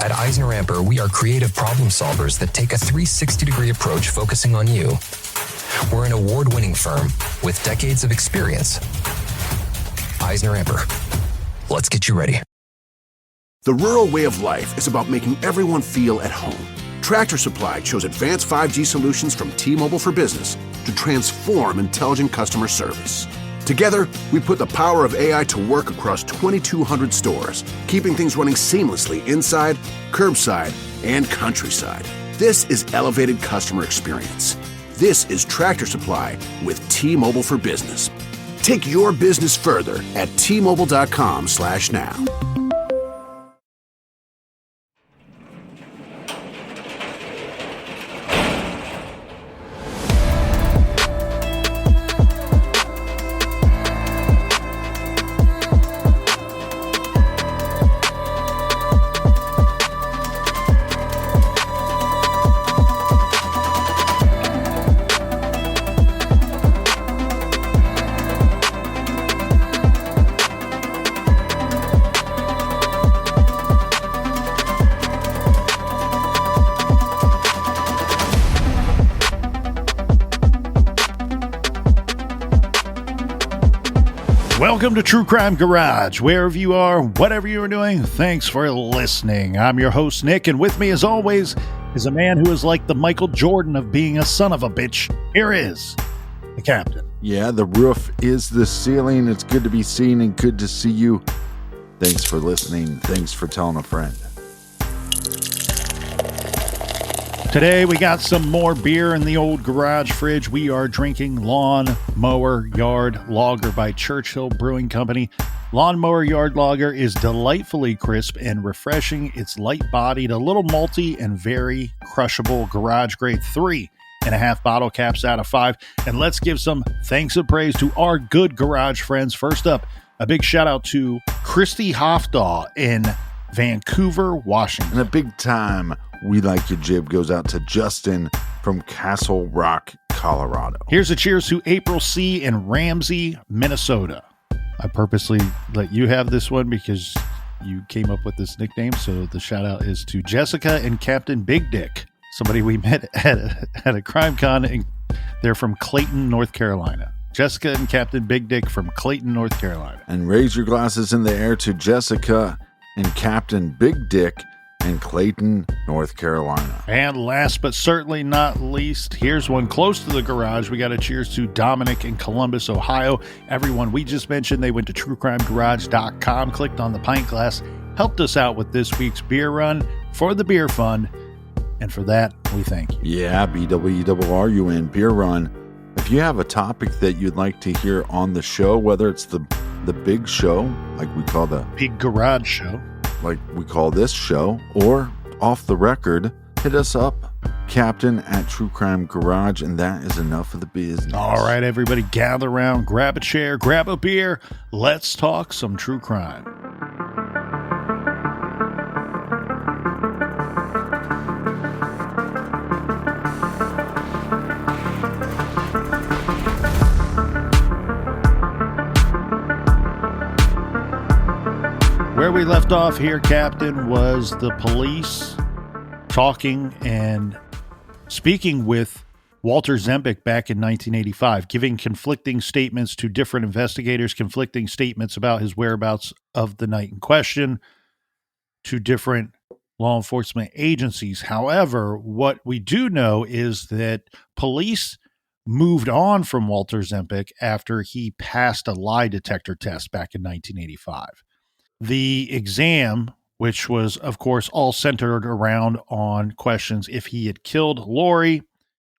At Eisner Amper, we are creative problem solvers that take a 360-degree approach focusing on you. We're an award-winning firm with decades of experience. Eisner Amper. Let's get you ready. The rural way of life is about making everyone feel at home. Tractor Supply chose advanced 5G solutions from T-Mobile for Business to transform intelligent customer service. Together, we put the power of AI to work across 2,200 stores, keeping things running seamlessly inside, curbside, and countryside. This is elevated customer experience. This is Tractor Supply with T-Mobile for Business. Take your business further at T-Mobile.com/now. Welcome to True Crime Garage. Wherever you are, whatever you are doing, thanks for listening. I'm your host, Nick, and with me, as always, is a man who is like the Michael Jordan of being a son of a bitch. Here is the captain. Yeah, the roof is the ceiling. It's good to be seen and good to see you. Thanks for listening. Thanks for telling a friend. Today, we got some more beer in the old garage fridge. We are drinking Lawn Mower Yard Lager by Churchill Brewing Company. Lawn Mower Yard Lager is delightfully crisp and refreshing. It's light-bodied, a little malty, and very crushable. Garage grade 3.5 bottle caps out of 5. And let's give some thanks and praise to our good garage friends. First up, a big shout out to Christy Hofdahl in Vancouver, Washington. And a big time We Like Your Jib goes out to Justin from Castle Rock, Colorado. Here's a cheers to April C. in Ramsey, Minnesota. I purposely let you have this one because you came up with this nickname. So the shout out is to Jessica and Captain Big Dick, somebody we met at a crime con, and they're from Clayton, North Carolina. Jessica and Captain Big Dick from Clayton, North Carolina. And raise your glasses in the air to Jessica and Captain Big Dick in Clayton, North Carolina. And last but certainly not least, here's one close to the garage. We got a cheers to Dominic in Columbus, Ohio. Everyone we just mentioned, they went to truecrimegarage.com, clicked on the pint glass, helped us out with this week's beer run for the beer fund. And for that, we thank you. Yeah, BWRUN Beer Run. If you have a topic that you'd like to hear on the show, whether it's the big show, like we call the Big Garage Show, like we call this show, or off the record, hit us up, Captain at True Crime Garage, and that is enough of the business. All right, everybody, gather around, grab a chair, grab a beer. Let's talk some true crime. Where we left off here, Captain, was the police talking and speaking with Walter Zembic back in 1985, giving conflicting statements to different investigators, conflicting statements about his whereabouts of the night in question to different law enforcement agencies. However, what we do know is that police moved on from Walter Zembic after he passed a lie detector test back in 1985. The exam, which was, of course, all centered around on questions if he had killed Lori,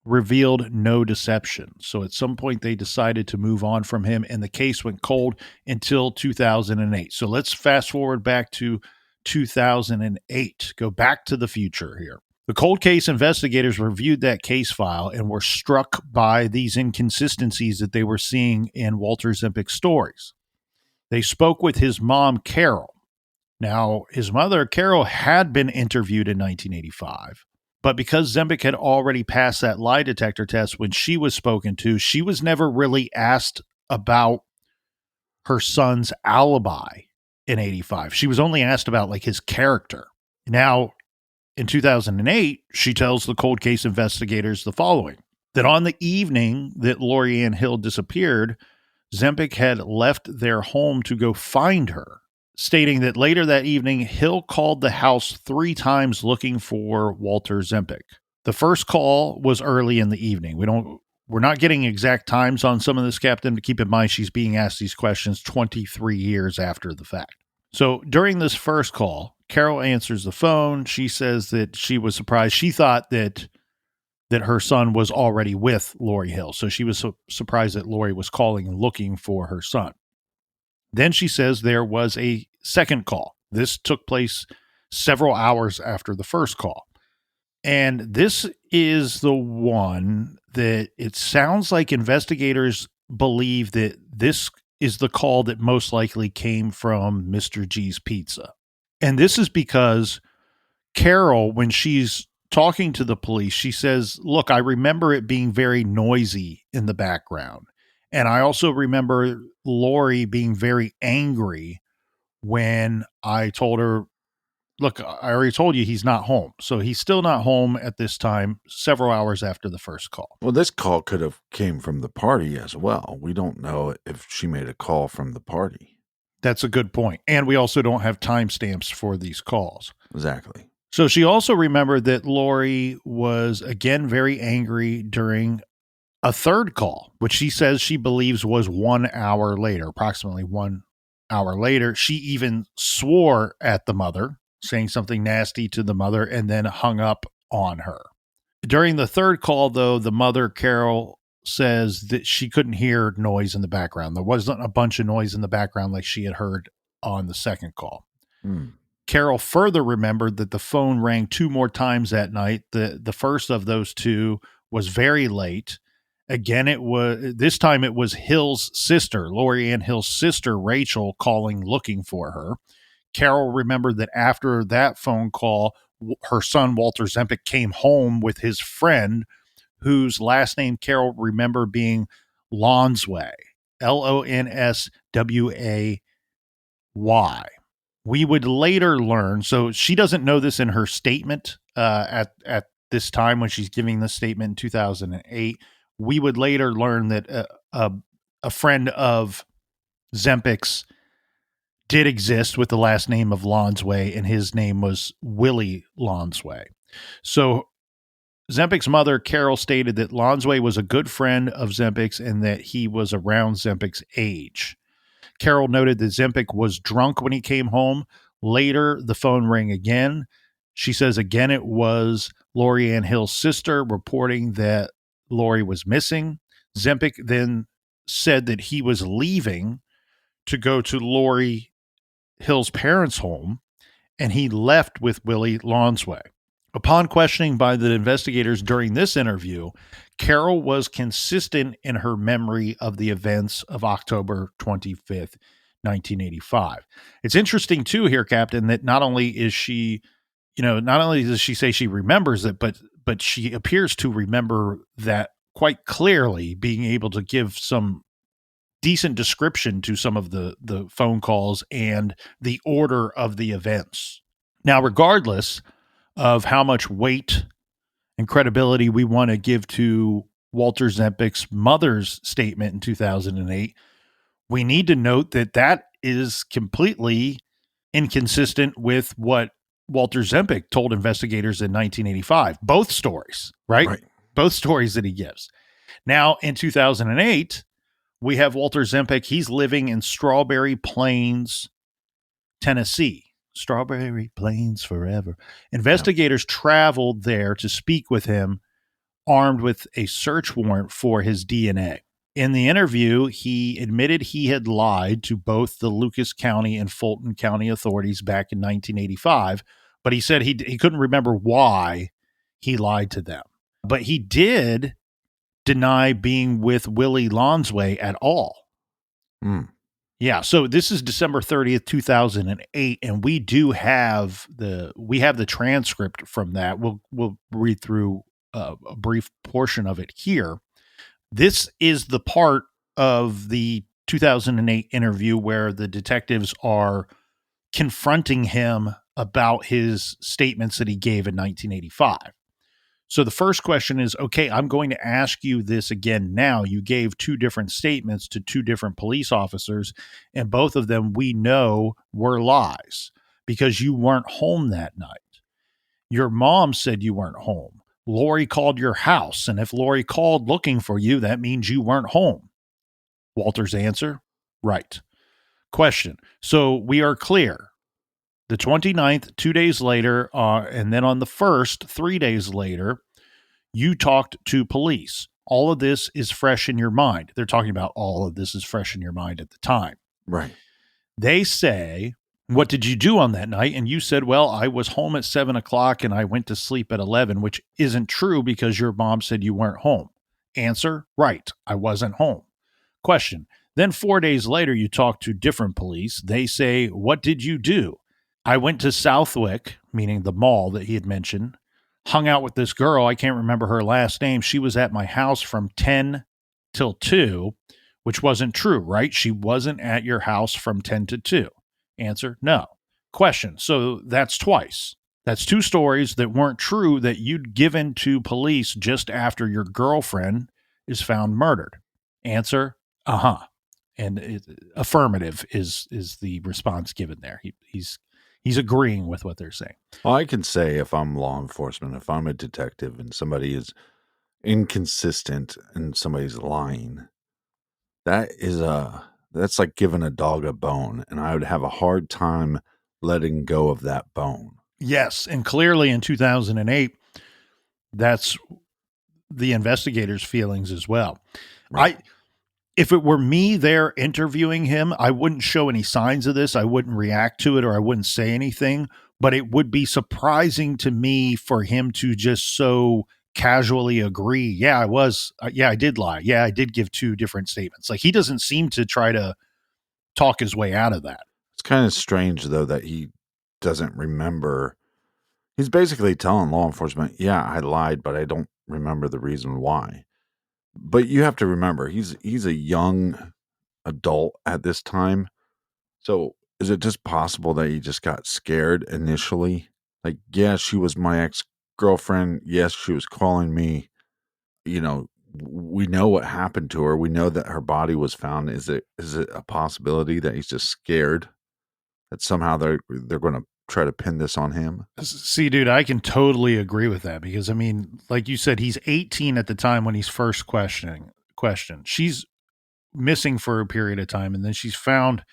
revealed no deception. So at some point, they decided to move on from him, and the case went cold until 2008. So let's fast forward back to 2008. Go back to the future here. The cold case investigators reviewed that case file and were struck by these inconsistencies that they were seeing in Walter Zembic's stories. They spoke with his mom, Carol. Now, his mother, Carol, had been interviewed in 1985, but because Zembic had already passed that lie detector test when she was spoken to, she was never really asked about her son's alibi in 85. She was only asked about like his character. Now, In 2008, she tells the cold case investigators the following, that on the evening that Lori Ann Hill disappeared, Zempic had left their home to go find her, stating that later that evening, Hill called the house 3 times looking for Walter Zempic. The first call was early in the evening. We're not getting exact times on some of this, Captain, to keep in mind she's being asked these questions 23 years after the fact. So during this first call, Carol answers the phone. She says that she was surprised. She thought that her son was already with Lori Hill. So she was surprised that Lori was calling and looking for her son. Then she says there was a second call. This took place several hours after the first call. And this is the one that it sounds like investigators believe that this is the call that most likely came from Mr. G's Pizza. And this is because Carol, when she's talking to the police, she says, look, I remember it being very noisy in the background. And I also remember Lori being very angry when I told her, look, I already told you he's not home. So he's still not home at this time, several hours after the first call. Well, this call could have came from the party as well. We don't know if she made a call from the party. That's a good point. And we also don't have timestamps for these calls. Exactly. So she also remembered that Lori was again very angry during a third call, which she says she believes was 1 hour later, approximately 1 hour later. She even swore at the mother, saying something nasty to the mother, and then hung up on her. During the third call, though, the mother, Carol, says that she couldn't hear noise in the background. There wasn't a bunch of noise in the background like she had heard on the second call. Carol further remembered that the phone rang 2 more times that night. The first of those 2 was very late. Again, this time it was Hill's sister, Lori Ann Hill's sister, Rachel, calling looking for her. Carol remembered that after that phone call, her son, Walter Zempic, came home with his friend, whose last name Carol remembered being Lonsway, Lonsway. We would later learn, so she doesn't know this in her statement at this time when she's giving this statement in 2008. We would later learn that a friend of Zempic's did exist with the last name of Lonsway, and his name was Willie Lonsway. So Zempic's mother, Carol, stated that Lonsway was a good friend of Zempic's and that he was around Zempic's age. Carol noted that Zempic was drunk when he came home. Later, the phone rang again. She says again it was Lori Ann Hill's sister reporting that Lori was missing. Zempic then said that he was leaving to go to Lori Hill's parents' home, and he left with Willie Lonsway. Upon questioning by the investigators during this interview, Carol was consistent in her memory of the events of October 25th, 1985. It's interesting, too, here, Captain, that not only does she say she remembers it, but she appears to remember that quite clearly, being able to give some decent description to some of the phone calls and the order of the events. Now, regardless of how much weight and credibility we want to give to Walter Zempic's mother's statement in 2008, we need to note that is completely inconsistent with what Walter Zempic told investigators in 1985. Both stories, right? Both stories that he gives. Now, in 2008, we have Walter Zempic. He's living in Strawberry Plains, Tennessee. Strawberry Plains forever. Investigators traveled there to speak with him, armed with a search warrant for his DNA. In the interview, he admitted he had lied to both the Lucas County and Fulton County authorities back in 1985, but he said he couldn't remember why he lied to them. But he did deny being with Willie Lonsway at all. Yeah, so this is December 30th, 2008, and we do have the transcript from that. We'll read through a brief portion of it here. This is the part of the 2008 interview where the detectives are confronting him about his statements that he gave in 1985. So the first question is, okay, I'm going to ask you this again now. You gave two different statements to two different police officers, and both of them we know were lies because you weren't home that night. Your mom said you weren't home. Lori called your house, and if Lori called looking for you, that means you weren't home. Walter's answer, right. Question, so we are clear. The 29th, 2 days later, and then on the 1st, 3 days later, you talked to police. All of this is fresh in your mind. They're talking about all of this is fresh in your mind at the time. Right. They say, what did you do on that night? And you said, well, I was home at 7 o'clock and I went to sleep at 11, which isn't true because your mom said you weren't home. Answer, right. I wasn't home. Question, then 4 days later, you talk to different police. They say, what did you do? I went to Southwick, meaning the mall that he had mentioned, hung out with this girl. I can't remember her last name. She was at my house from 10 till 2, which wasn't true, right? She wasn't at your house from 10 to 2. Answer, no. Question, so that's twice. That's two stories that weren't true that you'd given to police just after your girlfriend is found murdered. Answer, uh-huh. And affirmative is the response given there. He's agreeing with what they're saying. Well, I can say if I'm law enforcement, if I'm a detective and somebody is inconsistent and somebody's lying, that's like giving a dog a bone, and I would have a hard time letting go of that bone. Yes, and clearly in 2008, that's the investigators' feelings as well. Right. If it were me there interviewing him, I wouldn't show any signs of this. I wouldn't react to it or I wouldn't say anything, but it would be surprising to me for him to just so casually agree. Yeah, I did lie. Yeah, I did give two different statements. Like, he doesn't seem to try to talk his way out of that. It's kind of strange, though, that he doesn't remember. He's basically telling law enforcement, yeah, I lied, but I don't remember the reason why. But you have to remember, he's a young adult at this time. So is it just possible that he just got scared initially? Like, yeah, she was my ex-girlfriend. Yes, she was calling me. You know, we know what happened to her. We know that her body was found. Is it a possibility that he's just scared that somehow they're going to try to pin this on him? See, dude, I can totally agree with that because, I mean, like you said, he's 18 at the time when he's first questioned. She's missing for a period of time, and then she's found.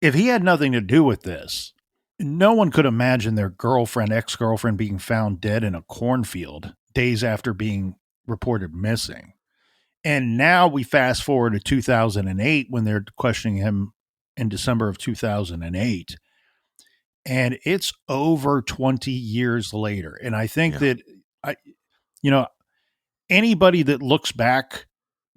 If he had nothing to do with this, no one could imagine their ex-girlfriend being found dead in a cornfield days after being reported missing. And now we fast forward to 2008 when they're questioning him in December of 2008. And it's over 20 years later. And I think that, anybody that looks back,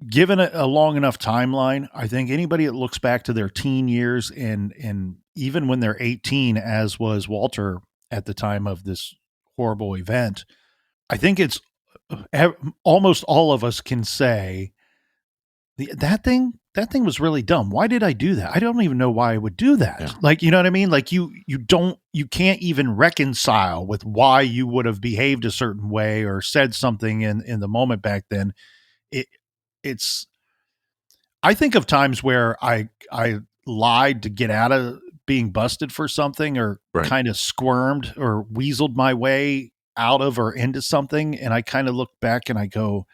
given a long enough timeline, I think anybody that looks back to their teen years and even when they're 18, as was Walter at the time of this horrible event, I think it's almost all of us can say that thing was really dumb. Why did I do that? I don't even know why I would do that. Yeah. Like, you know what I mean? Like you can't even reconcile with why you would have behaved a certain way or said something in the moment back then. I think of times where I lied to get out of being busted for something or kind of squirmed or weaseled my way out of or into something. And I kind of look back and I go,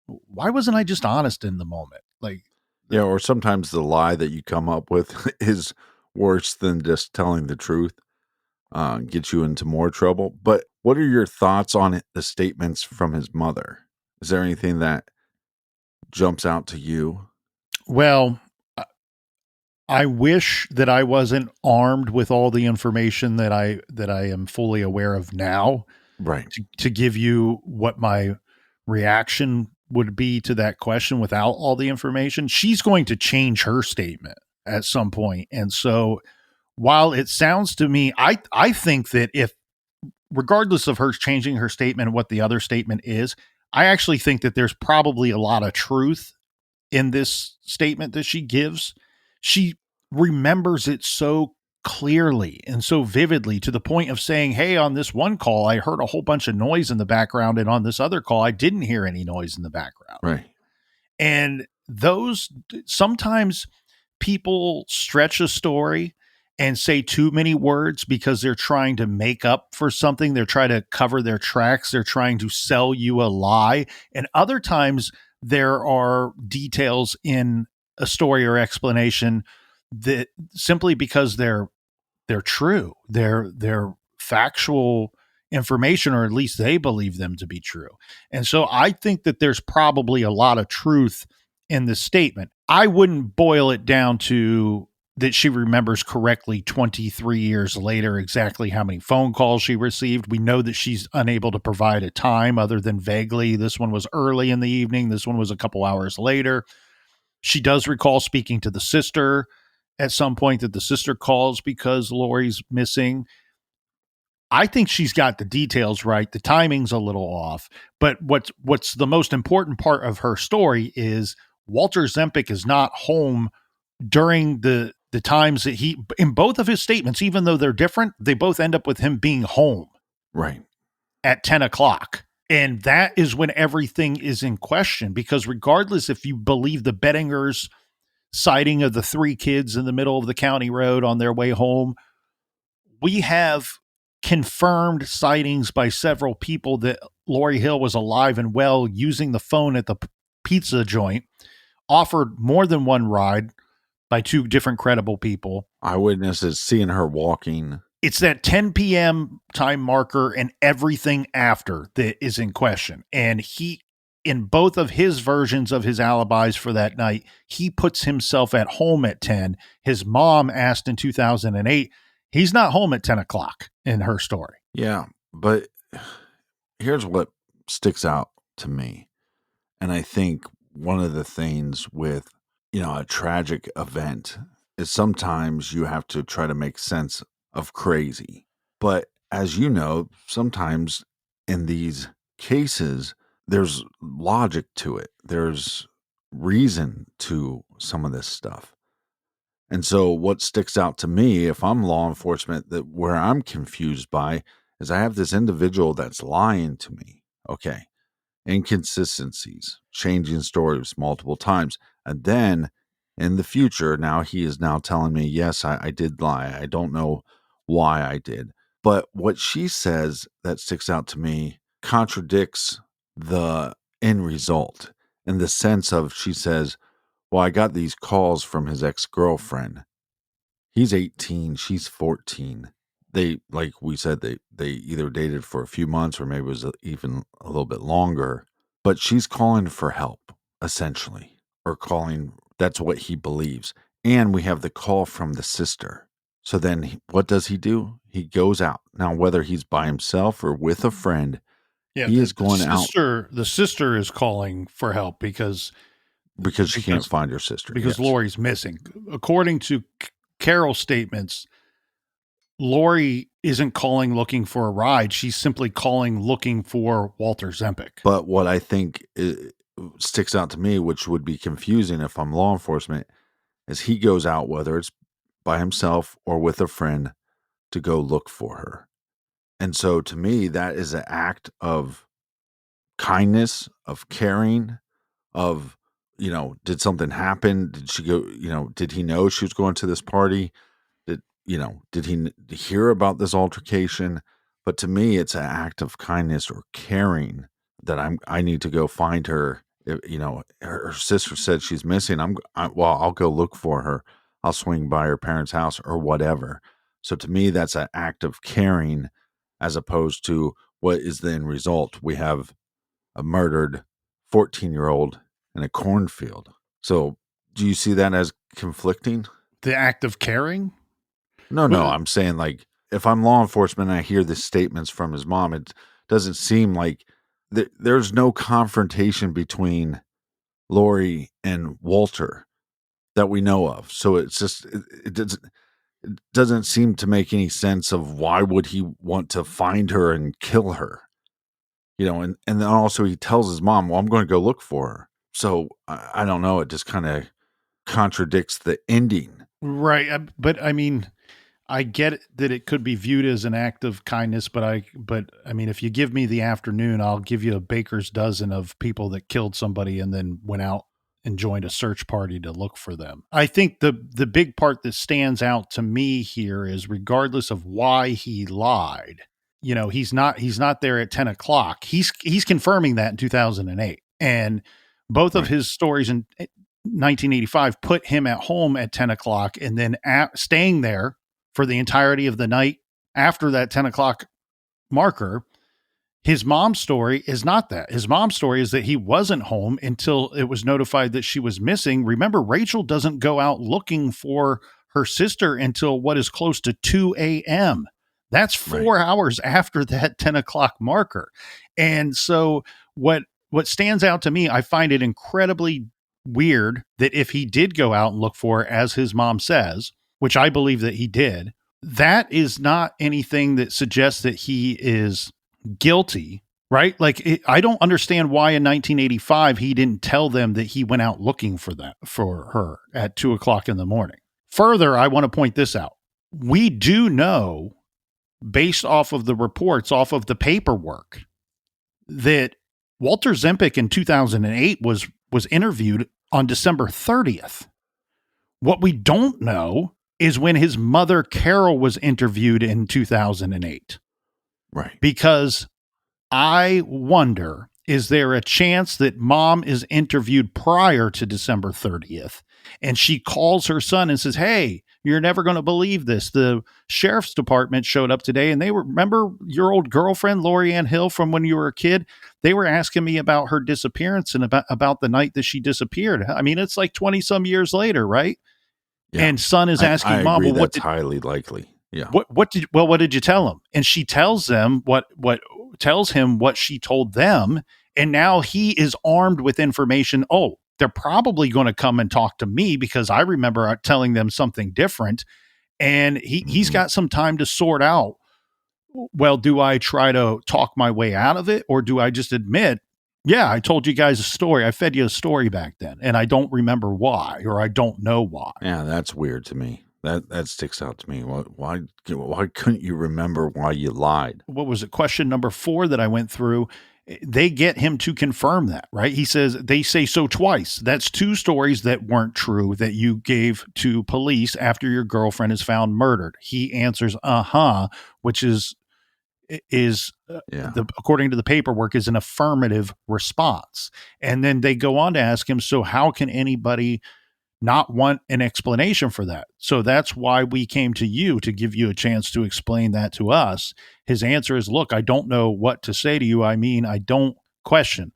why wasn't I just honest in the moment? Like, yeah. Or sometimes the lie that you come up with is worse than just telling the truth, gets you into more trouble. But what are your thoughts on the statements from his mother? Is there anything that jumps out to you? Well, I wish that I wasn't armed with all the information that I am fully aware of now, right? To give you what my reaction would be to that question without all the information. She's going to change her statement at some point. And so while it sounds to me, I think that if, regardless of her changing her statement and what the other statement is, I actually think that there's probably a lot of truth in this statement that she gives. She remembers it so clearly and so vividly, to the point of saying, hey, on this one call, I heard a whole bunch of noise in the background. And on this other call, I didn't hear any noise in the background. Right. And those, sometimes people stretch a story and say too many words because they're trying to make up for something. They're trying to cover their tracks. They're trying to sell you a lie. And other times there are details in a story or explanation that simply because they're true, they're factual information, or at least they believe them to be true. And so I think that there's probably a lot of truth in this statement. I wouldn't boil it down to that she remembers correctly 23 years later exactly how many phone calls she received. We know that she's unable to provide a time other than vaguely. This one was early in the evening. This one was a couple hours later. She does recall speaking to the sister at some point, that the sister calls because Lori's missing. I think she's got the details right. The timing's a little off, but what's the most important part of her story is Walter Zempic is not home during the times that he, in both of his statements, even though they're different, they both end up with him being home Right. at 10 o'clock. And that is when everything is in question, because regardless if you believe the Bettingers' sighting of the 3 kids in the middle of the county road on their way home, we have confirmed sightings by several people that Lori Hill was alive and well, using the phone at the pizza joint, offered more than one ride by 2 different credible people. Eyewitnesses seeing her walking. It's that 10 p.m. time marker and everything after that is in question. And he, in both of his versions of his alibis for that night, he puts himself at home at 10. His mom asked in 2008, he's not home at 10 o'clock in her story. Yeah, but here's what sticks out to me. And I think one of the things with, a tragic event is sometimes you have to try to make sense of crazy. But as you know, sometimes in these cases, there's logic to it. There's reason to some of this stuff. And so what sticks out to me, if I'm law enforcement, that where I'm confused by is I have this individual that's lying to me. Okay. Inconsistencies, changing stories multiple times. And then in the future, now he is now telling me, yes, I did lie. I don't know why I did. But what she says that sticks out to me contradicts the end result, in the sense of, she says, well, I got these calls from his ex-girlfriend. He's 18, she's 14. They, like we said, they either dated for a few months or maybe it was even a little bit longer. But she's calling for help, essentially, or calling, that's what he believes. And we have the call from the sister. So then what does he do? He goes out. Now, whether he's by himself or with a friend, he is going out. The sister is calling for help because she can't find her sister. Because yes. Lori's missing. According to Carol's statements, Lori isn't calling looking for a ride. She's simply calling looking for Walter Zempic. But what I think sticks out to me, which would be confusing if I'm law enforcement, is he goes out, whether it's by himself or with a friend, to go look for her. And so to me, that is an act of kindness, of caring, of, did something happen? Did she go, did he know she was going to this party? Did he hear about this altercation? But to me, it's an act of kindness or caring that I need to go find her. Her sister said she's missing. I'll go look for her. I'll swing by her parents' house or whatever. So to me, that's an act of caring, as opposed to what is the end result. We have a murdered 14-year-old in a cornfield. So do you see that as conflicting? The act of caring? No, I'm saying, like, if I'm law enforcement and I hear the statements from his mom, it doesn't seem like there's no confrontation between Lori and Walter that we know of. So it's just, it doesn't seem to make any sense of why would he want to find her and kill her, and then also he tells his mom, well, I'm going to go look for her. So I don't know. It just kind of contradicts the ending. Right. But I mean, I get that it could be viewed as an act of kindness, but I mean, if you give me the afternoon, I'll give you a baker's dozen of people that killed somebody and then went out and joined a search party to look for them. I think the big part that stands out to me here is, regardless of why he lied, he's not there at 10 o'clock. He's confirming that in 2008. And both of his stories in 1985 put him at home at 10 o'clock and then staying there for the entirety of the night after that 10 o'clock marker. His mom's story is not that. His mom's story is that he wasn't home until it was notified that she was missing. Remember, Rachel doesn't go out looking for her sister until what is close to 2 a.m. That's 4 hours after that 10 o'clock marker. And so what stands out to me, I find it incredibly weird that if he did go out and look for her, as his mom says, which I believe that he did, that is not anything that suggests that he is guilty, right? Like, I don't understand why in 1985 he didn't tell them that he went out looking for her at 2 o'clock in the morning. Further, I want to point this out. We do know, based off of the reports, off of the paperwork, that Walter Zempic in 2008 was interviewed on December 30th. What we don't know is when his mother, Carol, was interviewed in 2008. Right. Because I wonder, is there a chance that mom is interviewed prior to December 30th and she calls her son and says, "Hey, you're never going to believe this. The sheriff's department showed up today and remember your old girlfriend, Lori Ann Hill, from when you were a kid? They were asking me about her disappearance and about the night that she disappeared." I mean, it's like 20 some years later, right? Yeah. And son is asking I mom, agree, "Well, that's highly likely. Yeah. What did you tell him?" And she tells them tells him what she told them. And now he is armed with information. Oh, they're probably going to come and talk to me because I remember telling them something different. And he's got some time to sort out, well, do I try to talk my way out of it, or do I just admit, yeah, I told you guys a story. I fed you a story back then, and I don't remember why, or I don't know why. Yeah, that's weird to me. That sticks out to me. Why couldn't you remember why you lied? What was it? Question number 4 that I went through. They get him to confirm that, right? He says, they say so twice. That's 2 stories that weren't true that you gave to police after your girlfriend is found murdered. He answers, which is according to the paperwork, is an affirmative response. And then they go on to ask him, so how can anybody not want an explanation for that? So that's why we came to you, to give you a chance to explain that to us. His answer is, look, I don't know what to say to you. I mean, I don't question.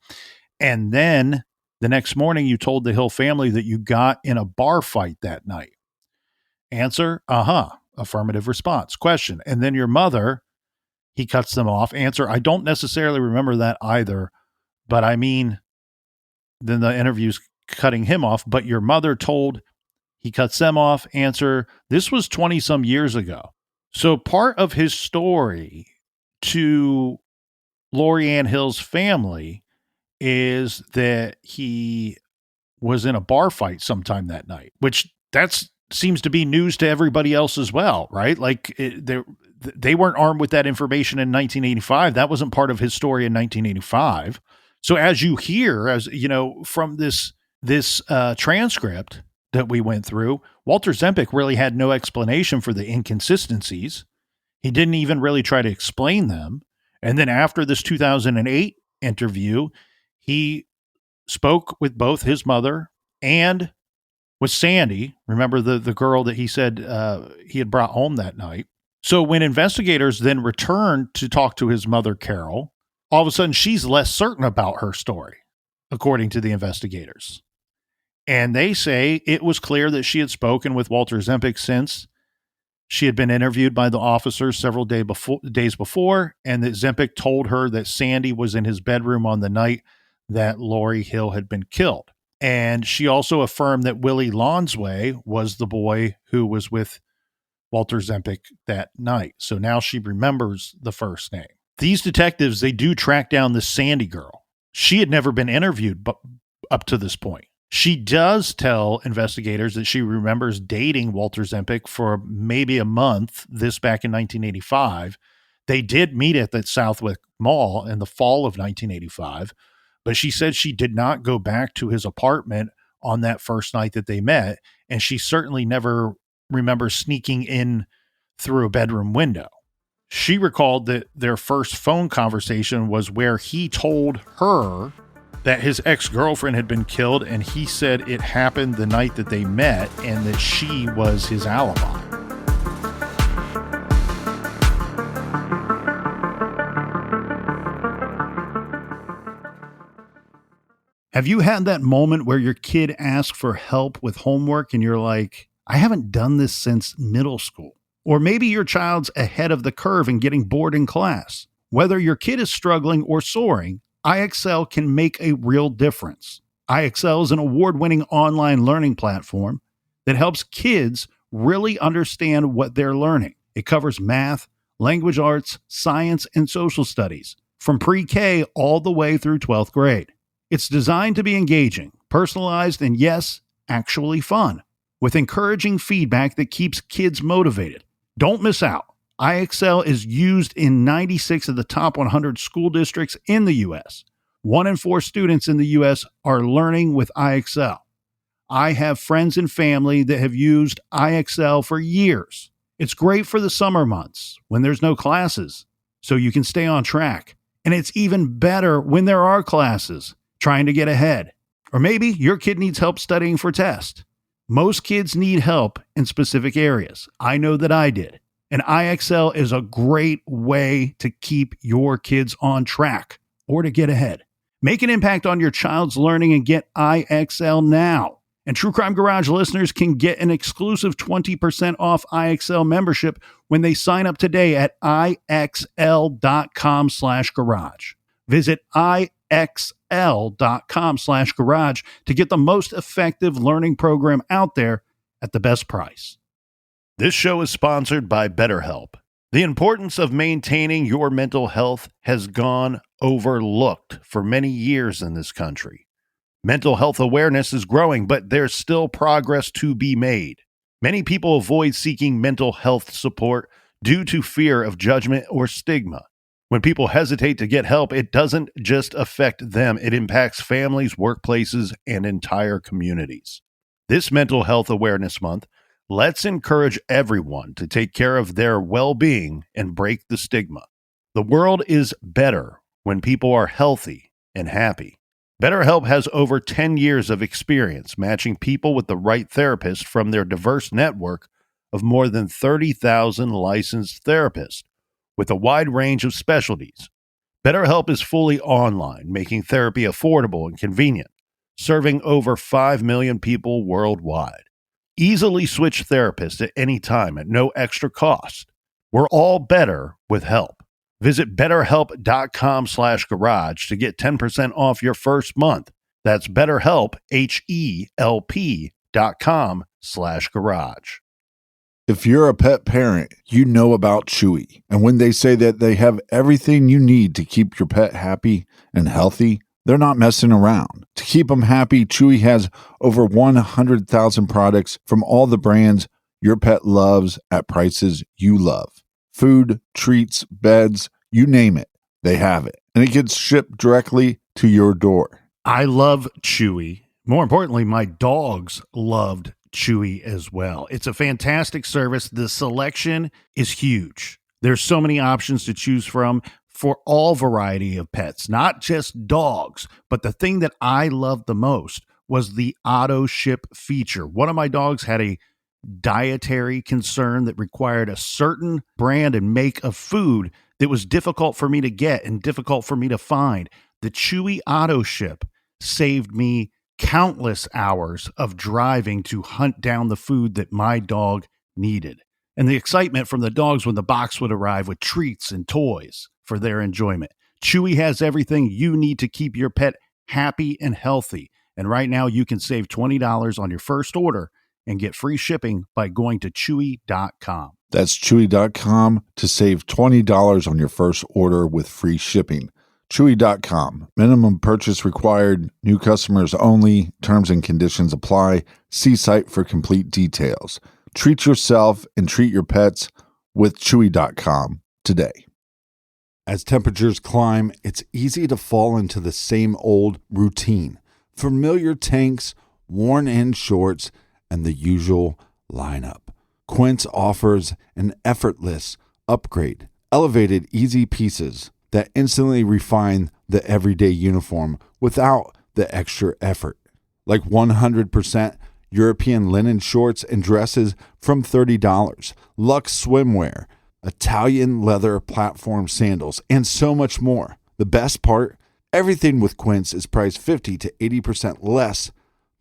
And then the next morning you told the Hill family that you got in a bar fight that night. Answer, affirmative response. Question. And then your mother, he cuts them off. Answer, I don't necessarily remember that either, but I mean, then the interview's cutting him off, but your mother told, he cuts them off. Answer, this was 20 some years ago. So part of his story to Lori Ann Hill's family is that he was in a bar fight sometime that night, which seems to be news to everybody else as well, right? Like they weren't armed with that information in 1985. That wasn't part of his story in 1985. So as you hear, from this transcript that we went through, Walter Zempic really had no explanation for the inconsistencies. He didn't even really try to explain them. And then after this 2008 interview, he spoke with both his mother and with Sandy. Remember the girl that he said he had brought home that night. So when investigators then returned to talk to his mother, Carol, all of a sudden she's less certain about her story, according to the investigators. And they say it was clear that she had spoken with Walter Zempic since she had been interviewed by the officers several days before, and that Zempic told her that Sandy was in his bedroom on the night that Lori Hill had been killed. And she also affirmed that Willie Lonsway was the boy who was with Walter Zempic that night. So now she remembers the first name. These detectives, they do track down this Sandy girl. She had never been interviewed up to this point. She does tell investigators that she remembers dating Walter Zempic for maybe a month, this back in 1985. They did meet at the Southwick Mall in the fall of 1985, but she said she did not go back to his apartment on that first night that they met, and she certainly never remembers sneaking in through a bedroom window. She recalled that their first phone conversation was where he told her that his ex-girlfriend had been killed, and he said it happened the night that they met and that she was his alibi. Have you had that moment where your kid asks for help with homework and you're like, I haven't done this since middle school? Or maybe your child's ahead of the curve and getting bored in class. Whether your kid is struggling or soaring, IXL can make a real difference. IXL is an award-winning online learning platform that helps kids really understand what they're learning. It covers math, language arts, science, and social studies, from pre-K all the way through 12th grade. It's designed to be engaging, personalized, and yes, actually fun, with encouraging feedback that keeps kids motivated. Don't miss out. IXL is used in 96 of the top 100 school districts in the U.S. 1 in 4 students in the U.S. are learning with IXL. I have friends and family that have used IXL for years. It's great for the summer months when there's no classes, so you can stay on track. And it's even better when there are classes, trying to get ahead. Or maybe your kid needs help studying for tests. Most kids need help in specific areas. I know that I did. And IXL is a great way to keep your kids on track or to get ahead. Make an impact on your child's learning and get IXL now. And True Crime Garage listeners can get an exclusive 20% off IXL membership when they sign up today at IXL.com/garage. Visit IXL.com/garage to get the most effective learning program out there at the best price. This show is sponsored by BetterHelp. The importance of maintaining your mental health has gone overlooked for many years in this country. Mental health awareness is growing, but there's still progress to be made. Many people avoid seeking mental health support due to fear of judgment or stigma. When people hesitate to get help, it doesn't just affect them, it impacts families, workplaces, and entire communities. This Mental Health Awareness Month, let's encourage everyone to take care of their well-being and break the stigma. The world is better when people are healthy and happy. BetterHelp has over 10 years of experience matching people with the right therapist from their diverse network of more than 30,000 licensed therapists with a wide range of specialties. BetterHelp is fully online, making therapy affordable and convenient, serving over 5 million people worldwide. Easily switch therapists at any time at no extra cost. We're all better with help. Visit BetterHelp.com/garage to get 10% off your first month. That's BetterHelp, HELP.com/garage. If you're a pet parent, you know about Chewy. And when they say that they have everything you need to keep your pet happy and healthy, they're not messing around. To keep them happy, Chewy has over 100,000 products from all the brands your pet loves at prices you love. Food, treats, beds, you name it, they have it. And it gets shipped directly to your door. I love Chewy. More importantly, my dogs loved Chewy as well. It's a fantastic service. The selection is huge. There's so many options to choose from for all variety of pets, not just dogs. But the thing that I loved the most was the auto ship feature. One of my dogs had a dietary concern that required a certain brand and make of food that was difficult for me to get and difficult for me to find. The Chewy auto ship saved me countless hours of driving to hunt down the food that my dog needed. And the excitement from the dogs when the box would arrive with treats and toys for their enjoyment. Chewy has everything you need to keep your pet happy and healthy. And right now you can save $20 on your first order and get free shipping by going to Chewy.com. That's Chewy.com to save $20 on your first order with free shipping. Chewy.com. Minimum purchase required. New customers only. Terms and conditions apply. See site for complete details. Treat yourself and treat your pets with Chewy.com today. As temperatures climb, it's easy to fall into the same old routine. Familiar tanks, worn-in shorts, and the usual lineup. Quince offers an effortless upgrade. Elevated, easy pieces that instantly refine the everyday uniform without the extra effort. Like 100% European linen shorts and dresses from $30, luxe swimwear, Italian leather platform sandals, and so much more. The best part, everything with Quince is priced 50 to 80% less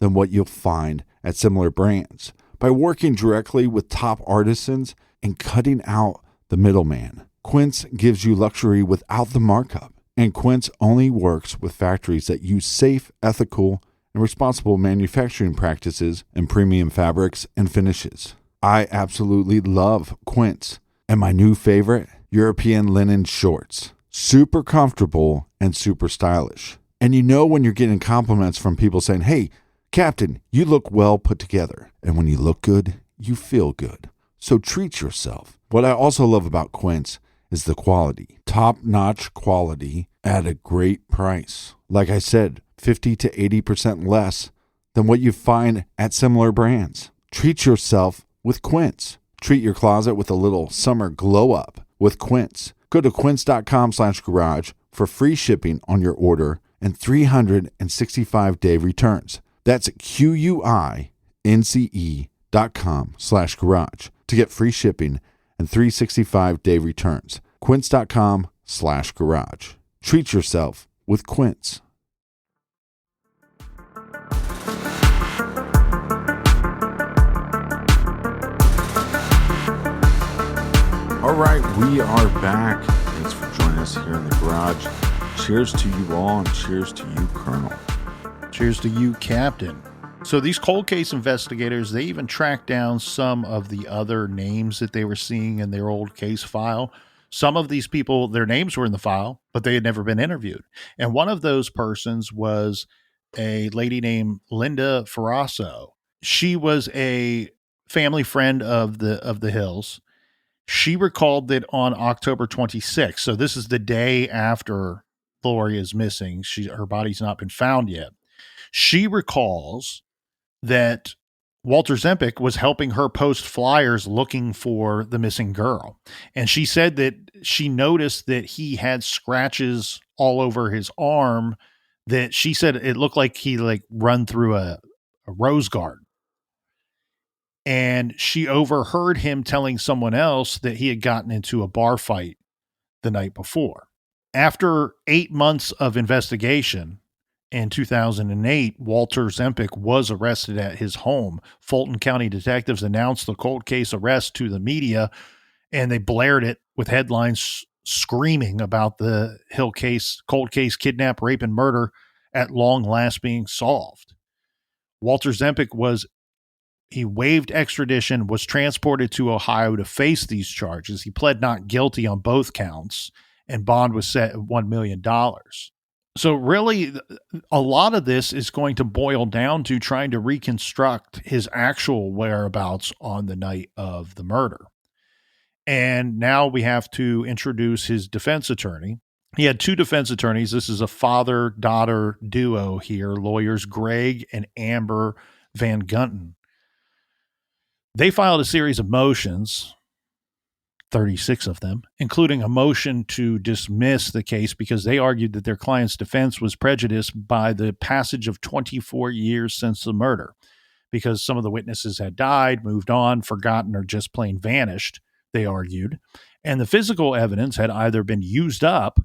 than what you'll find at similar brands. By working directly with top artisans and cutting out the middleman, Quince gives you luxury without the markup. And Quince only works with factories that use safe, ethical, and responsible manufacturing practices and premium fabrics and finishes. I absolutely love Quince. And my new favorite, European linen shorts. Super comfortable and super stylish. And you know when you're getting compliments from people saying, "Hey, Captain, you look well put together." And when you look good, you feel good. So treat yourself. What I also love about Quince is the quality. Top-notch quality at a great price. Like I said, 50 to 80% less than what you find at similar brands. Treat yourself with Quince. Treat your closet with a little summer glow up with Quince. Go to quince.com/garage for free shipping on your order and 365-day returns. That's QUINCE.com/garage to get free shipping and 365-day returns. Quince.com/garage. Treat yourself with Quince. All right, we are back. Thanks for joining us here in the garage. Cheers to you all, and cheers to you, Colonel. Cheers to you, Captain. So these cold case investigators, they even tracked down some of the other names that they were seeing in their old case file. Some of these people, their names were in the file, but they had never been interviewed. And one of those persons was a lady named Linda Ferrasso. She was a family friend of the Hills. She recalled that on October 26th, so this is the day after Lori is missing, her body's not been found yet. She recalls that Walter Zempic was helping her post flyers looking for the missing girl. And she said that she noticed that he had scratches all over his arm that she said it looked like he run through a rose garden. And she overheard him telling someone else that he had gotten into a bar fight the night before. After 8 months of investigation, in 2008, Walter Zempic was arrested at his home. Fulton County detectives announced the cold case arrest to the media, and they blared it with headlines screaming about the cold case, kidnap, rape, and murder at long last being solved. Walter Zempic he waived extradition, was transported to Ohio to face these charges. He pled not guilty on both counts, and bond was set at $1 million. So really, a lot of this is going to boil down to trying to reconstruct his actual whereabouts on the night of the murder. And now we have to introduce his defense attorney. He had two defense attorneys. This is a father-daughter duo here, lawyers Greg and Amber Van Gunten. They filed a series of motions, 36 of them, including a motion to dismiss the case because they argued that their client's defense was prejudiced by the passage of 24 years since the murder, because some of the witnesses had died, moved on, forgotten, or just plain vanished, they argued. And the physical evidence had either been used up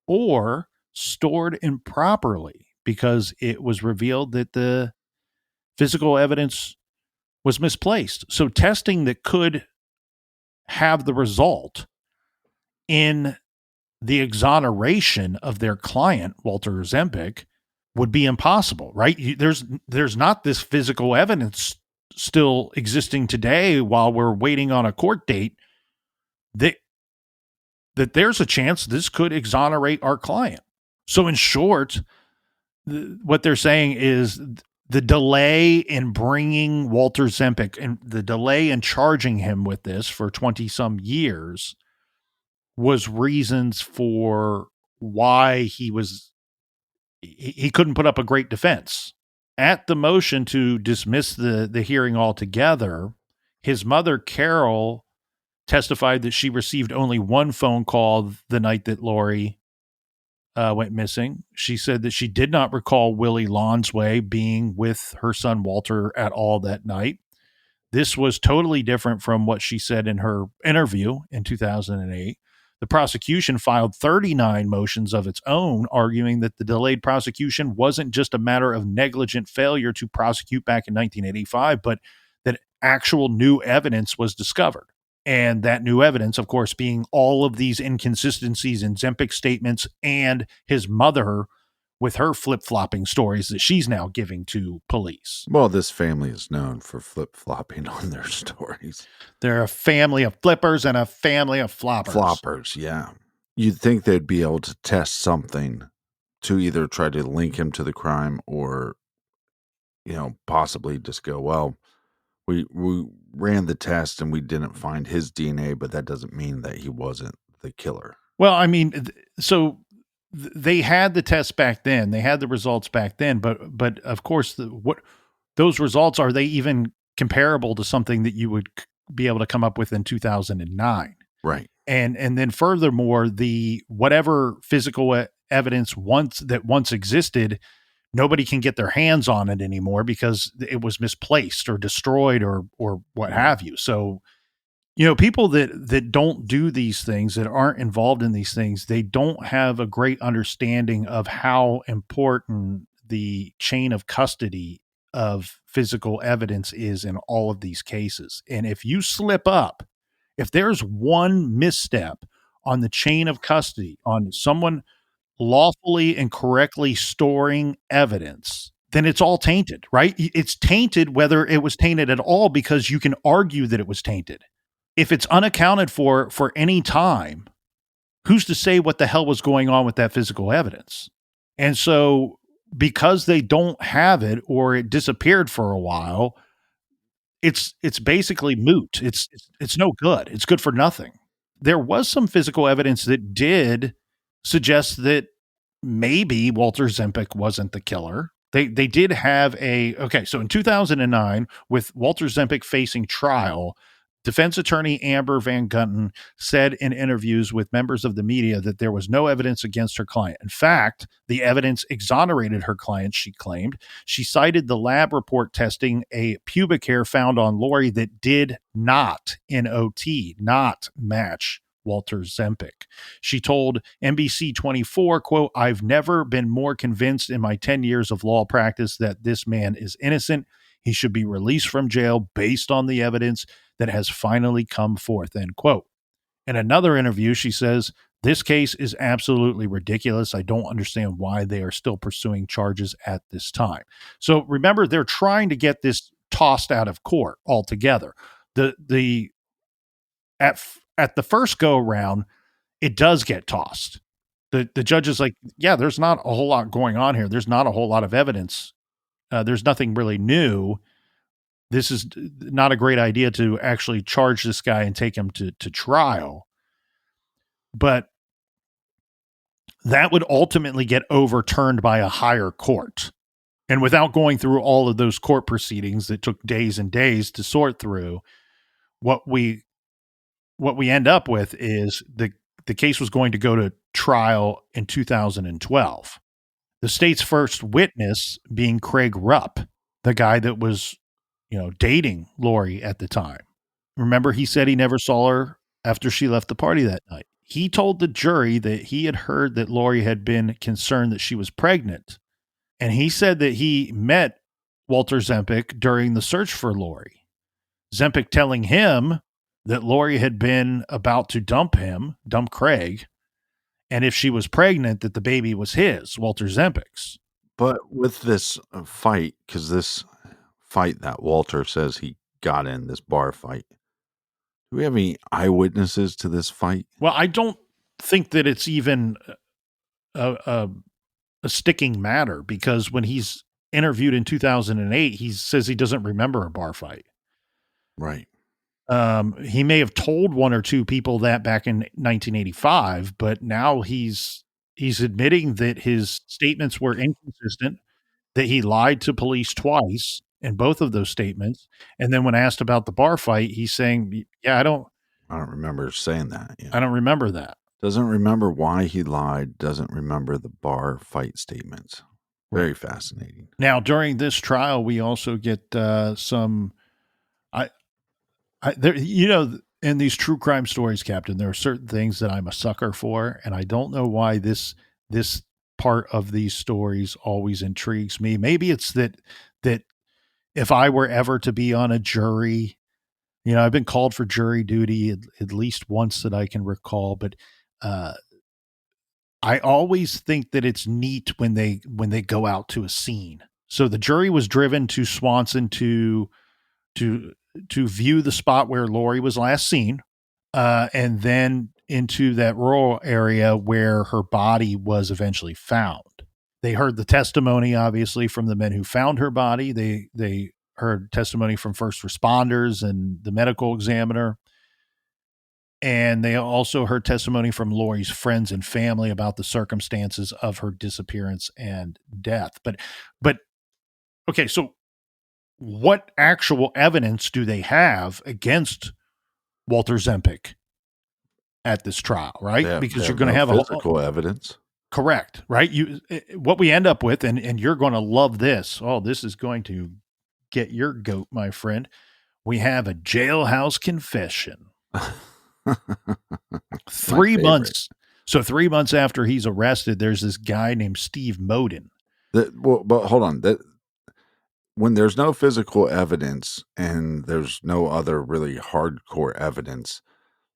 or stored improperly because it was revealed that the physical evidence was misplaced. So testing that could have the result in the exoneration of their client, Walter Zempic, would be impossible, right? There's not this physical evidence still existing today while we're waiting on a court date that there's a chance this could exonerate our client. So in short, what they're saying is the delay in bringing Walter Zempic and the delay in charging him with this for 20 some years was reasons for why he couldn't put up a great defense. At the motion to dismiss the hearing altogether, his mother, Carol, testified that she received only one phone call the night that Lori went missing. She said that she did not recall Willie Lonsway being with her son Walter at all that night. This was totally different from what she said in her interview in 2008. The prosecution filed 39 motions of its own, arguing that the delayed prosecution wasn't just a matter of negligent failure to prosecute back in 1985, but that actual new evidence was discovered. And that new evidence, of course, being all of these inconsistencies in Zempic's statements and his mother with her flip-flopping stories that she's now giving to police. Well, this family is known for flip-flopping on their stories. They're a family of flippers and a family of floppers. Floppers, yeah. You'd think they'd be able to test something to either try to link him to the crime or, possibly just go, well, we ran the test and we didn't find his DNA, but that doesn't mean that he wasn't the killer. Well, I mean, so they had the test back then. They had the results back then, but of course, what those results, are they even comparable to something that you would be able to come up with in 2009? Right. And then furthermore, the whatever physical evidence once existed, nobody can get their hands on it anymore because it was misplaced or destroyed or what have you. So, people that don't do these things, that aren't involved in these things, they don't have a great understanding of how important the chain of custody of physical evidence is in all of these cases. And if you slip up, if there's one misstep on the chain of custody, on someone lawfully and correctly storing evidence, then it's all tainted, right? It's tainted whether it was tainted at all, because you can argue that it was tainted. If it's unaccounted for any time, who's to say what the hell was going on with that physical evidence? And so because they don't have it, or it disappeared for a while, it's basically moot. It's no good. It's good for nothing. There was some physical evidence that did suggest that maybe Walter Zempic wasn't the killer. They did have so in 2009, with Walter Zempic facing trial, defense attorney Amber Van Gunten said in interviews with members of the media that there was no evidence against her client. In fact, the evidence exonerated her client, she claimed. She cited the lab report testing a pubic hair found on Lori that did not, N-O-T, not match Walter Zempic. She told NBC 24, quote, "I've never been more convinced in my 10 years of law practice that this man is innocent. He should be released from jail based on the evidence that has finally come forth," end quote. In another interview, she says, "This case is absolutely ridiculous. I don't understand why they are still pursuing charges at this time." So remember, they're trying to get this tossed out of court altogether. At the first go around, it does get tossed. The judge is like, yeah, there's not a whole lot going on here. There's not a whole lot of evidence. There's nothing really new. This is not a great idea to actually charge this guy and take him to trial. But that would ultimately get overturned by a higher court. And without going through all of those court proceedings that took days and days to sort through, what we end up with is the case was going to go to trial in 2012. The state's first witness being Craig Rupp, the guy that was, dating Lori at the time. Remember, he said he never saw her after she left the party that night. He told the jury that he had heard that Lori had been concerned that she was pregnant. And he said that he met Walter Zempic during the search for Lori. Zempic telling him that Lori had been about to dump Craig, and if she was pregnant, that the baby was his, Walter Zempic's. But with this fight, because this fight that Walter says he got in, this bar fight, do we have any eyewitnesses to this fight? Well, I don't think that it's even a a sticking matter, because when he's interviewed in 2008, he says he doesn't remember a bar fight. Right. He may have told one or two people that back in 1985, but now he's admitting that his statements were inconsistent, that he lied to police twice in both of those statements. And then when asked about the bar fight, he's saying, yeah, I don't remember saying that. Yeah. I don't remember that. Doesn't remember why he lied. Doesn't remember the bar fight statements. Very fascinating. Now, during this trial, we also get some, there, in these true crime stories, Captain, there are certain things that I'm a sucker for, and I don't know why this part of these stories always intrigues me. Maybe it's that if I were ever to be on a jury, I've been called for jury duty at least once that I can recall, but I always think that it's neat when they go out to a scene. So the jury was driven to Swanson to view the spot where Lori was last seen, and then into that rural area where her body was eventually found. They heard the testimony, obviously, from the men who found her body. They heard testimony from first responders and the medical examiner. And they also heard testimony from Lori's friends and family about the circumstances of her disappearance and death. But okay, so what actual evidence do they have against Walter Zempic at this trial, right? Because you're going to have physical evidence. Correct, right? What we end up with, and you're going to love this. Oh, this is going to get your goat, my friend. We have a jailhouse confession. 3 months. So 3 months after he's arrested, there's this guy named Steve Moden. But hold on. When there's no physical evidence and there's no other really hardcore evidence,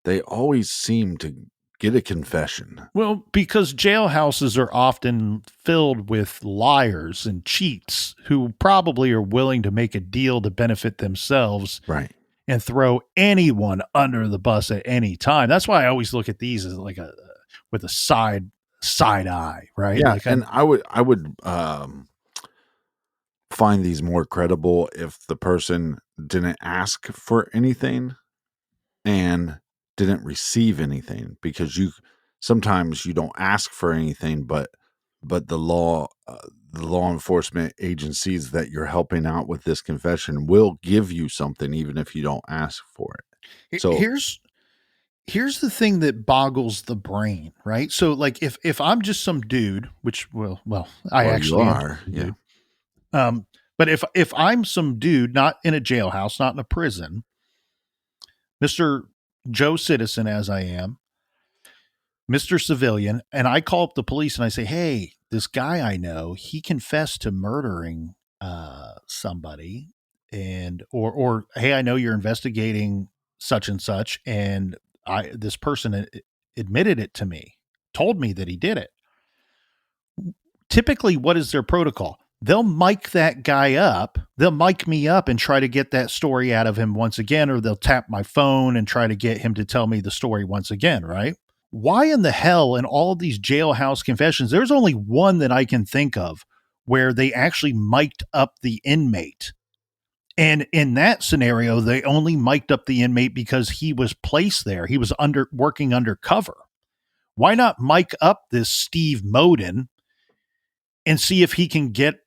they always seem to get a confession. Well, because jailhouses are often filled with liars and cheats who probably are willing to make a deal to benefit themselves. Right. And throw anyone under the bus at any time. That's why I always look at these as like with a side eye, right? Yeah, like and I would find these more credible if the person didn't ask for anything and didn't receive anything, because sometimes you don't ask for anything, but the law enforcement agencies that you're helping out with this confession will give you something even if you don't ask for it. So here's the thing that boggles the brain, right? So like if I'm just some dude, which I actually are, yeah. But if I'm some dude, not in a jailhouse, not in a prison, Mr. Joe Citizen as I am, Mr. Civilian, and I call up the police and I say, hey, this guy I know, he confessed to murdering somebody, and or hey, I know you're investigating such and such, and this person admitted it to me, told me that he did it. Typically, what is their protocol? They'll mic that guy up. They'll mic me up and try to get that story out of him once again, or they'll tap my phone and try to get him to tell me the story once again, right? Why in the hell in all of these jailhouse confessions, there's only one that I can think of where they actually mic'd up the inmate. And in that scenario, they only mic'd up the inmate because he was placed there. He was working undercover. Why not mic up this Steve Moden and see if he can get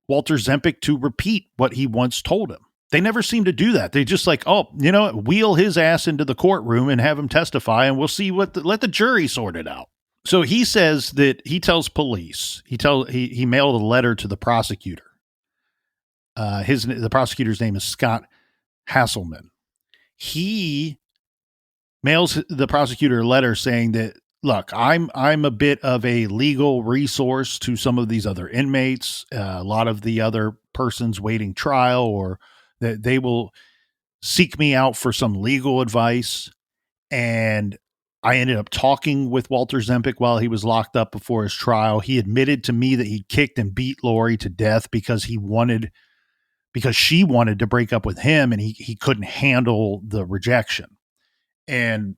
Walter Zempic to repeat what he once told him? They never seem to do that. They just like, wheel his ass into the courtroom and have him testify, and we'll see let the jury sort it out. So he says that he tells police, he mailed a letter to the prosecutor. The prosecutor's name is Scott Hasselman. He mails the prosecutor a letter saying that, look, I'm a bit of a legal resource to some of these other inmates, a lot of the other persons waiting trial, or that they will seek me out for some legal advice. And I ended up talking with Walter Zempic while he was locked up before his trial. He admitted to me that he kicked and beat Lori to death because she wanted to break up with him, and he couldn't handle the rejection. And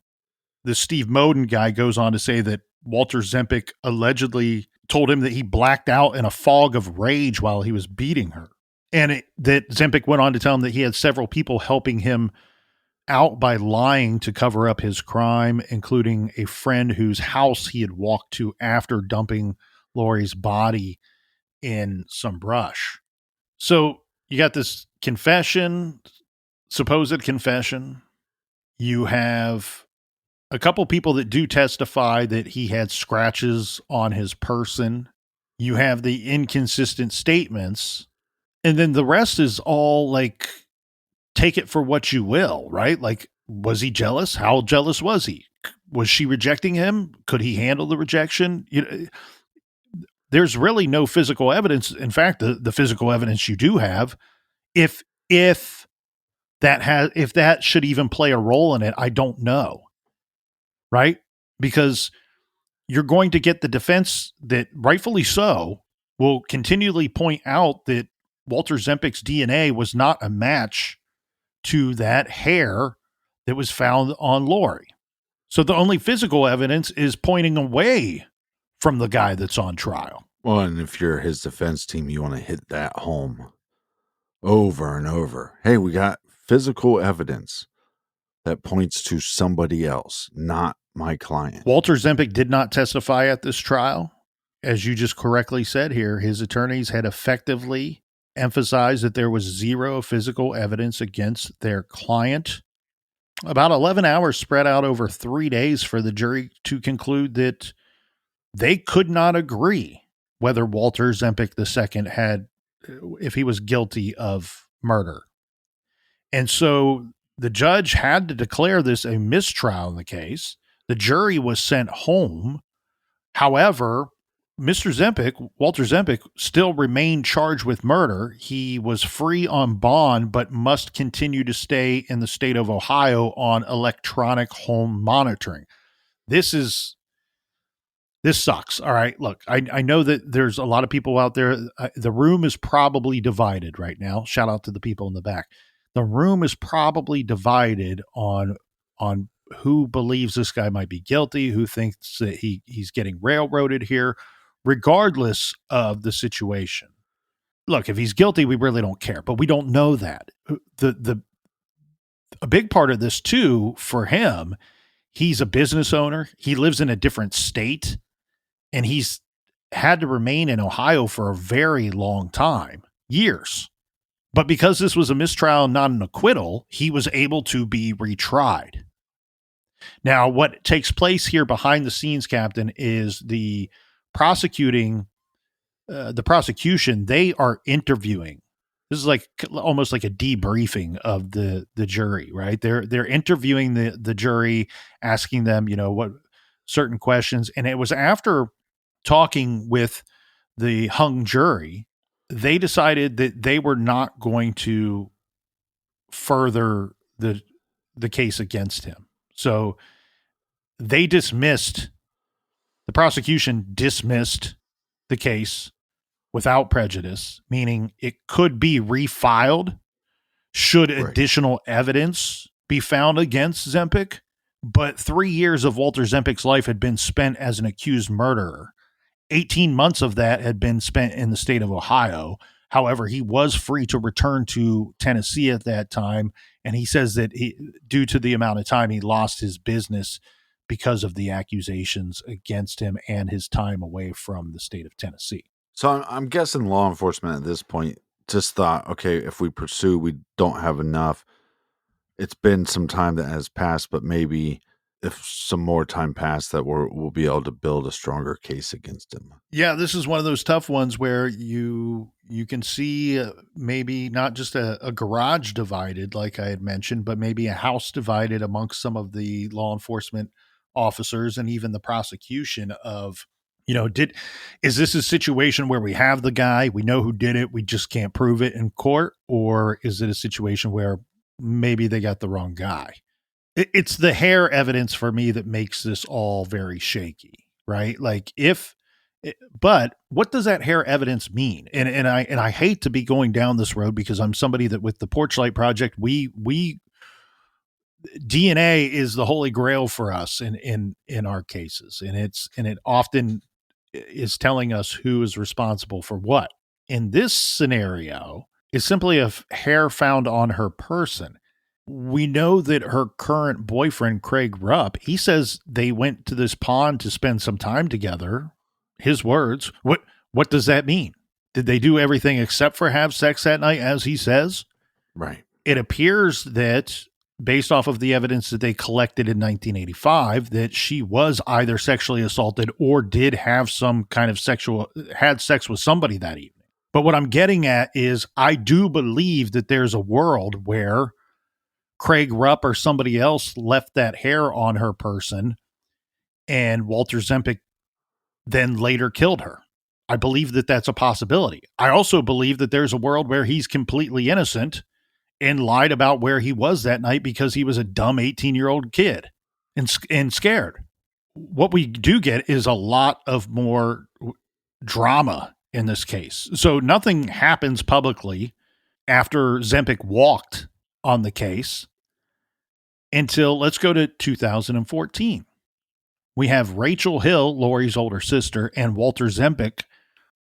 the Steve Moden guy goes on to say that Walter Zempic allegedly told him that he blacked out in a fog of rage while he was beating her. And that Zempic went on to tell him that he had several people helping him out by lying to cover up his crime, including a friend whose house he had walked to after dumping Lori's body in some brush. So you got this confession, supposed confession. You have a couple people that do testify that he had scratches on his person. You have the inconsistent statements. And then the rest is all like, take it for what you will, right? Like, was he jealous? How jealous was he? Was she rejecting him? Could he handle the rejection? There's really no physical evidence. In fact, the physical evidence you do have, if that should even play a role in it, I don't know. Right? Because you're going to get the defense that, rightfully so, will continually point out that Walter Zempic's DNA was not a match to that hair that was found on Lori. So the only physical evidence is pointing away from the guy that's on trial. Well, and if you're his defense team, you want to hit that home over and over. Hey, we got physical evidence that points to somebody else, not my client. Walter Zempic did not testify at this trial. As you just correctly said here, his attorneys had effectively emphasized that there was zero physical evidence against their client. About 11 hours spread out over 3 days for the jury to conclude that they could not agree whether Walter Zempic II if he was guilty of murder. And so the judge had to declare this a mistrial in the case. The jury was sent home. However, Mr. Zempic, Walter Zempic, still remained charged with murder. He was free on bond, but must continue to stay in the state of Ohio on electronic home monitoring. This sucks. All right. Look, I know that there's a lot of people out there. The room is probably divided right now. Shout out to the people in the back. The room is probably divided on who believes this guy might be guilty, who thinks that he's getting railroaded here, regardless of the situation. Look, if he's guilty, we really don't care, but we don't know that. A big part of this too, for him, he's a business owner. He lives in a different state, and he's had to remain in Ohio for a very long time, years. But because this was a mistrial, not an acquittal, he was able to be retried. Now, what takes place here behind the scenes, Captain, is the prosecution, they are interviewing. This is like almost like a debriefing of the jury, right? They're interviewing the jury, asking them, what certain questions. And it was after talking with the hung jury, they decided that they were not going to further the case against him. So the prosecution dismissed the case without prejudice, meaning it could be refiled should additional evidence be found against Zempic. But 3 years of Walter Zempic's life had been spent as an accused murderer. 18 months of that had been spent in the state of Ohio. However, he was free to return to Tennessee at that time. And he says that due to the amount of time, he lost his business because of the accusations against him and his time away from the state of Tennessee. So I'm guessing law enforcement at this point just thought, okay, if we pursue, we don't have enough. It's been some time that has passed, but maybe if some more time passed, that we'll be able to build a stronger case against him. Yeah, this is one of those tough ones where you can see maybe not just a garage divided, like I had mentioned, but maybe a house divided amongst some of the law enforcement officers and even the prosecution of, is this a situation where we have the guy, we know who did it, we just can't prove it in court? Or is it a situation where maybe they got the wrong guy? It's the hair evidence for me that makes this all very shaky, right? Like but what does that hair evidence mean? And I hate to be going down this road because I'm somebody that with the Porchlight Project, we DNA is the holy grail for us in our cases. And it often is telling us who is responsible for what. In this scenario, it's simply a hair found on her person. We know that her current boyfriend, Craig Rupp, he says they went to this pond to spend some time together. His words. What does that mean? Did they do everything except for have sex that night, as he says? Right. It appears that, based off of the evidence that they collected in 1985, that she was either sexually assaulted or did have some kind of had sex with somebody that evening. But what I'm getting at is I do believe that there's a world where Craig Rupp or somebody else left that hair on her person and Walter Zempic then later killed her. I believe that that's a possibility. I also believe that there's a world where he's completely innocent and lied about where he was that night because he was a dumb 18-year-old kid and scared. What we do get is a lot of more drama in this case. So nothing happens publicly after Zempic walked on the case until, let's go to 2014. We have Rachel Hill, Lori's older sister, and Walter Zempic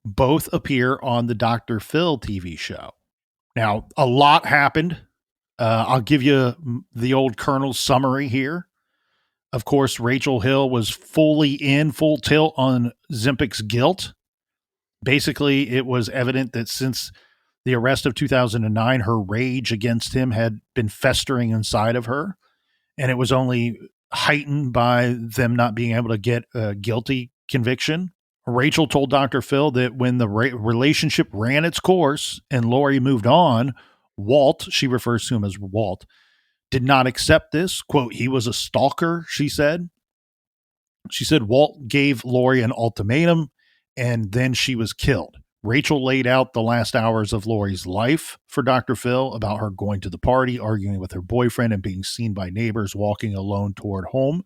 both appear on the Dr. Phil TV show. Now, a lot happened. I'll give you the old Colonel's summary here. Of course, Rachel Hill was full tilt on Zempic's guilt. Basically, it was evident that since the arrest of 2009, her rage against him had been festering inside of her, and it was only heightened by them not being able to get a guilty conviction. Rachel told Dr. Phil that when the relationship ran its course and Lori moved on, Walt, she refers to him as Walt, did not accept this. Quote, he was a stalker, she said. She said Walt gave Lori an ultimatum and then she was killed. Rachel laid out the last hours of Lori's life for Dr. Phil about her going to the party, arguing with her boyfriend, and being seen by neighbors walking alone toward home.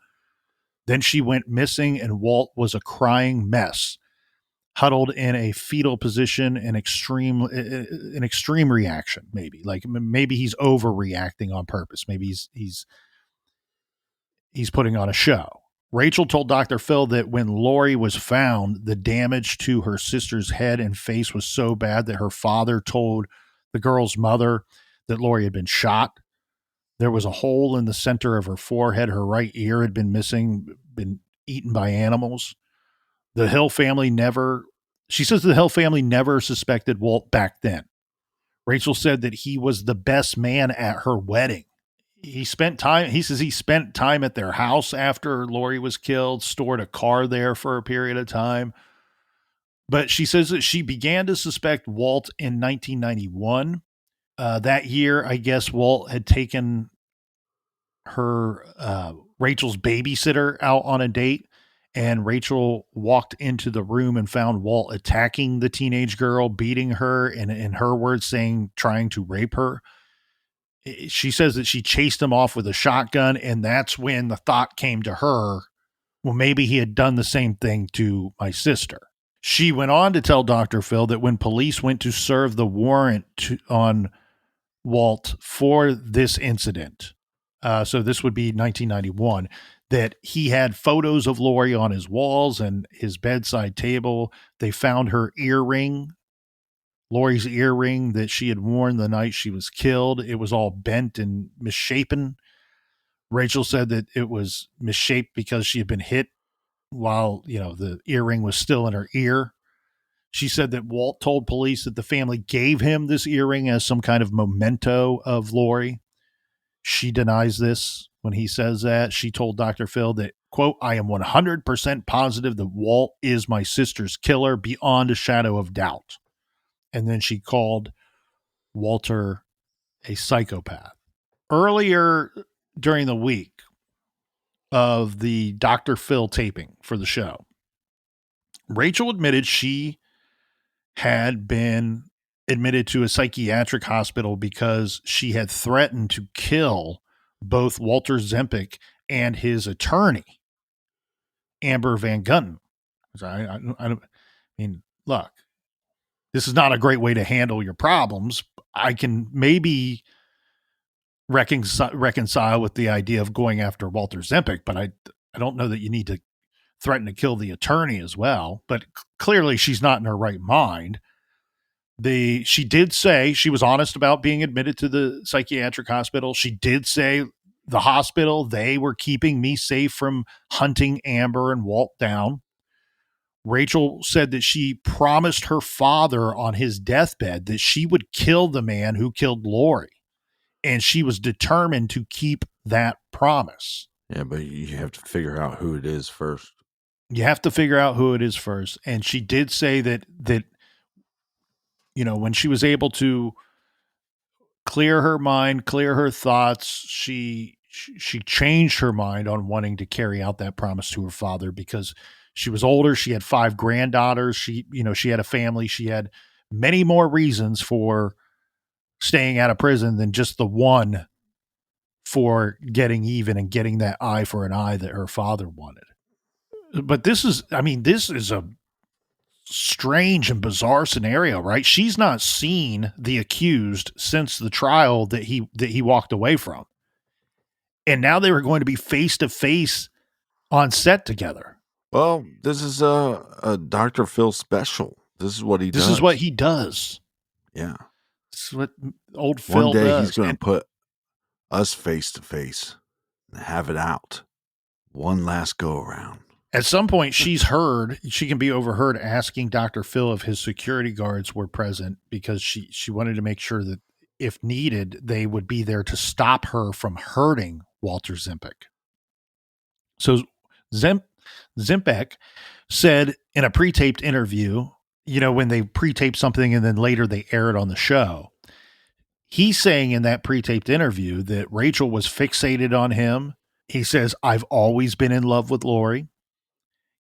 Then she went missing, and Walt was a crying mess, huddled in a fetal position, an extreme reaction, maybe. Like maybe he's overreacting on purpose. Maybe he's putting on a show. Rachel told Dr. Phil that when Lori was found, the damage to her sister's head and face was so bad that her father told the girl's mother that Lori had been shot. There was a hole in the center of her forehead. Her right ear had been missing, been eaten by animals. The Hill family she says the Hill family never suspected Walt back then. Rachel said that he was the best man at her wedding. He spent time at their house after Lori was killed, stored a car there for a period of time. But she says that she began to suspect Walt in 1991. That year, I guess Walt had taken her, Rachel's babysitter out on a date, and Rachel walked into the room and found Walt attacking the teenage girl, beating her, and in her words saying, trying to rape her. She says that she chased him off with a shotgun, and that's when the thought came to her, well, maybe he had done the same thing to my sister. She went on to tell Dr. Phil that when police went to serve the warrant on Walt for this incident, so this would be 1991, that he had photos of Lori on his walls and his bedside table. They found her earring, Lori's earring that she had worn the night she was killed. It was all bent and misshapen. Rachel said that it was misshaped because she had been hit while, the earring was still in her ear. She said that Walt told police that the family gave him this earring as some kind of memento of Lori. She denies this when he says that. She told Dr. Phil that, quote, I am 100% positive that Walt is my sister's killer beyond a shadow of doubt. And then she called Walter a psychopath. Earlier during the week of the Dr. Phil taping for the show, Rachel admitted she had been admitted to a psychiatric hospital because she had threatened to kill both Walter Zempic and his attorney, Amber Van Gunten. I mean, look, this is not a great way to handle your problems. I can maybe reconcile with the idea of going after Walter Zempic, but I don't know that you need to threatened to kill the attorney as well, but clearly she's not in her right mind. She did say she was honest about being admitted to the psychiatric hospital. She did say the hospital, they were keeping me safe from hunting Amber and Walt down. Rachel said that she promised her father on his deathbed that she would kill the man who killed Lori. And she was determined to keep that promise. Yeah, but you have to figure out who it is first. You have to figure out who it is first. And she did say that when she was able to clear her mind, clear her thoughts, she changed her mind on wanting to carry out that promise to her father because she was older. She had 5 granddaughters. She had a family. She had many more reasons for staying out of prison than just the one for getting even and getting that eye for an eye that her father wanted. But this is a strange and bizarre scenario, right? She's not seen the accused since the trial that he walked away from. And now they were going to be face to face on set together. Well, this is a Dr. Phil special. This is what he does. This is what he does. Yeah. This is what old Phil does. One day does. he's going to put us face to face and have it out. One last go around. At some point, she can be overheard asking Dr. Phil if his security guards were present because she wanted to make sure that if needed, they would be there to stop her from hurting Walter Zempek. So Zempek said in a pre-taped interview, when they pre-tape something and then later they air it on the show, he's saying in that pre-taped interview that Rachel was fixated on him. He says, "I've always been in love with Lori."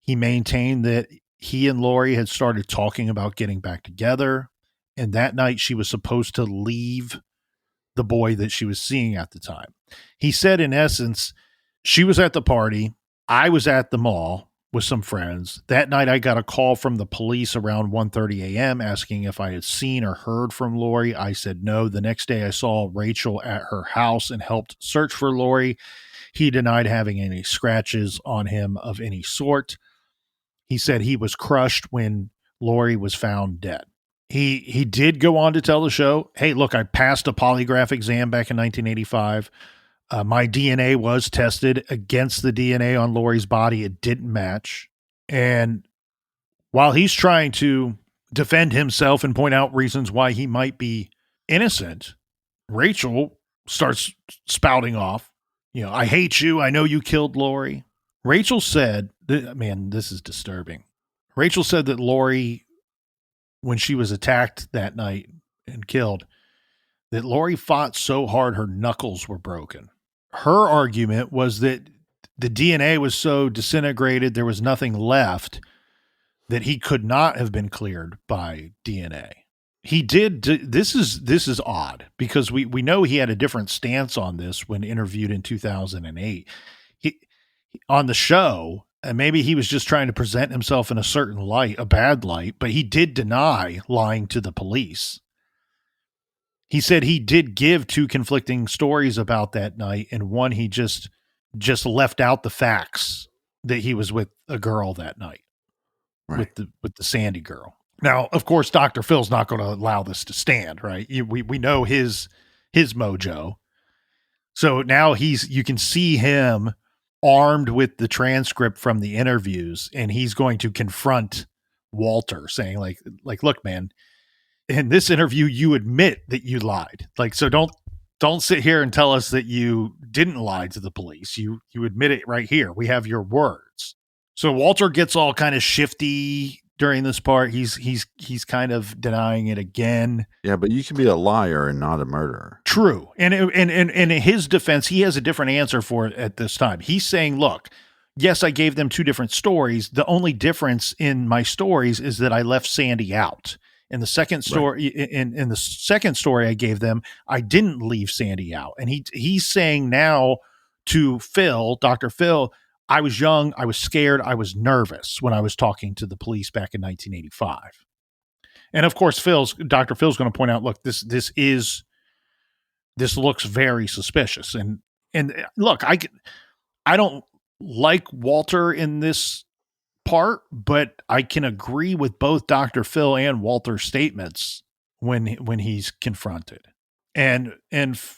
He maintained that he and Lori had started talking about getting back together. And that night she was supposed to leave the boy that she was seeing at the time. He said, in essence, she was at the party. I was at the mall with some friends. That night I got a call from the police around 1:30 a.m. asking if I had seen or heard from Lori. I said no. The next day I saw Rachel at her house and helped search for Lori. He denied having any scratches on him of any sort. He said he was crushed when Lori was found dead. He did go on to tell the show, "Hey, look, I passed a polygraph exam back in 1985. My DNA was tested against the DNA on Lori's body. It didn't match." And while he's trying to defend himself and point out reasons why he might be innocent, Rachel starts spouting off, "I hate you. I know you killed Lori." Rachel said, man, this is disturbing. Rachel said that Lori, when she was attacked that night and killed, that Lori fought so hard her knuckles were broken. Her argument was that the DNA was so disintegrated, there was nothing left, that he could not have been cleared by DNA. He did. This is odd because we know he had a different stance on this when interviewed in 2008. On the show, and maybe he was just trying to present himself in a certain light, a bad light, but he did deny lying to the police. He said he did give 2 conflicting stories about that night, and one he just left out the facts that he was with a girl that night, right, with the Sandy girl. Now, of course, Dr. Phil's not going to allow this to stand, right? We know his mojo. So now you can see him armed with the transcript from the interviews, and he's going to confront Walter saying like, "Look, man, in this interview, you admit that you lied. So don't sit here and tell us that you didn't lie to the police. You admit it right here. We have your words." So Walter gets all kind of shifty during this part. He's kind of denying it again. Yeah, but you can be a liar and not a murderer. True. And in his defense, he has a different answer for it at this time. He's saying, "Look, yes, I gave them 2 different stories. The only difference in my stories is that I left Sandy out. In the second story, right, in the second story I gave them, I didn't leave Sandy out." And he's saying now to Phil, Dr. Phil, "I was young, I was scared, I was nervous when I was talking to the police back in 1985. And of course, Dr. Phil's going to point out, "Look, this looks very suspicious." And look, I don't like Walter in this part, but I can agree with both Dr. Phil and Walter's statements when he's confronted. And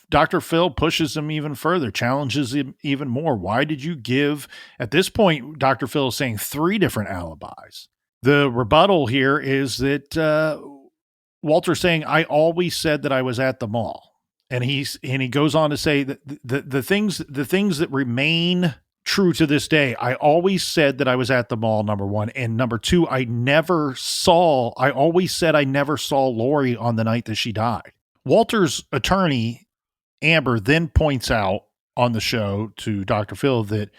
Dr. Phil pushes him even further, challenges him even more. Why did you give, at this point, Dr. Phil is saying 3 different alibis. The rebuttal here is that Walter's saying, I always said that I was at the mall. And he goes on to say that the things that remain true to this day, I always said that I was at the mall, number 1. And number 2, I always said I never saw Lori on the night that she died. Walter's attorney, Amber, then points out on the show to Dr. Phil that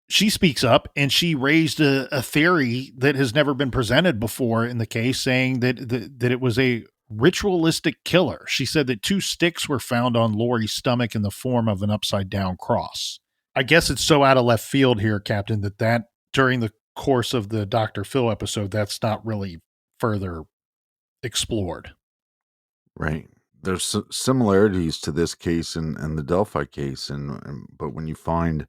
she speaks up and she raised a theory that has never been presented before in the case, saying that it was a ritualistic killer. She said that 2 sticks were found on Lori's stomach in the form of an upside down cross. I guess it's so out of left field here, Captain, that during the course of the Dr. Phil episode, that's not really further explored. Right. There's similarities to this case and the Delphi case, but when you find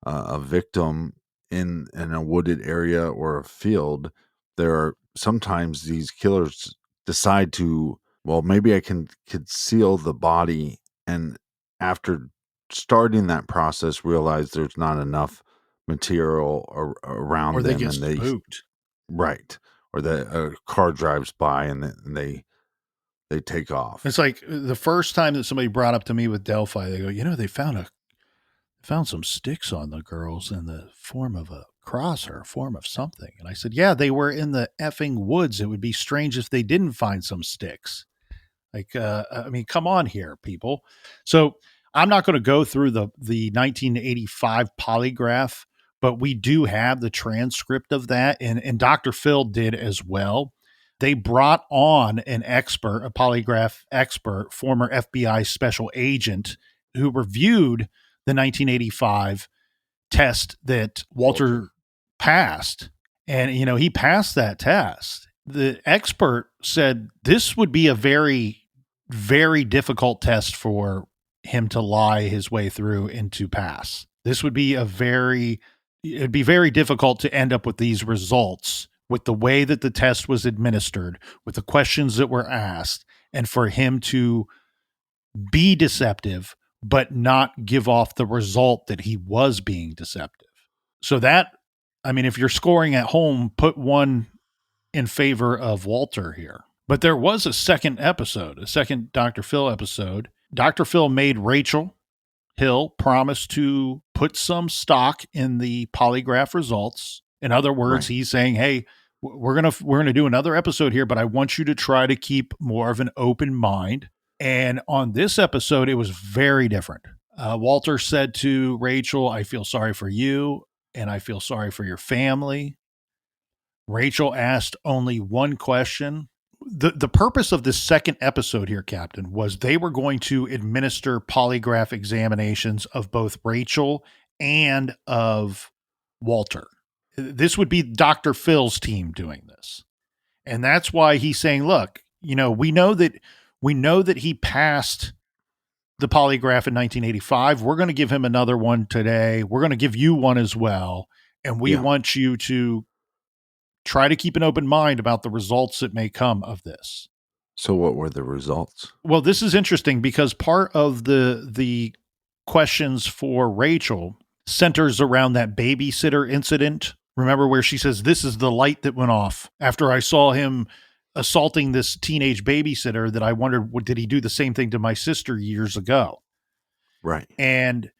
a victim in a wooded area or a field, there are sometimes these killers decide to, well, maybe I can conceal the body, and after starting that process, realize there's not enough material around or them, they get and spooked. Right, or a car drives by and they take off. It's like the first time that somebody brought up to me with Delphi, they go, they found some sticks on the girls in the form of a cross or a form of something. And I said, yeah, they were in the effing woods. It would be strange if they didn't find some sticks. Like, I mean, come on here, people. So I'm not going to go through the 1985 polygraph, but we do have the transcript of that. And Dr. Phil did as well. They brought on an expert, a polygraph expert, former FBI special agent, who reviewed the 1985 test that Walter passed. And, he passed that test. The expert said this would be a very, very difficult test for him to lie his way through and to pass. This would be it'd be very difficult to end up with these results with the way that the test was administered, with the questions that were asked, and for him to be deceptive, but not give off the result that he was being deceptive. So if you're scoring at home, put 1 in favor of Walter here. But there was a second Dr. Phil episode. Dr. Phil made Rachel Hill promise to put some stock in the polygraph results. In other words, He's saying, hey, we're going to do another episode here, but I want you to try to keep more of an open mind. And on this episode, it was very different. Walter said to Rachel, I feel sorry for you, and I feel sorry for your family. Rachel asked only 1 question. The purpose of this second episode here, Captain, was they were going to administer polygraph examinations of both Rachel and of Walter. This would be Dr. Phil's team doing this. And that's why he's saying, look, we know that he passed the polygraph in 1985. We're going to give him another one today. We're going to give you one as well. And we want you to try to keep an open mind about the results that may come of this. So what were the results? Well, this is interesting because part of the questions for Rachel centers around that babysitter incident. Remember where she says, this is the light that went off after I saw him assaulting this teenage babysitter, that I wondered, did he do the same thing to my sister years ago? Right. And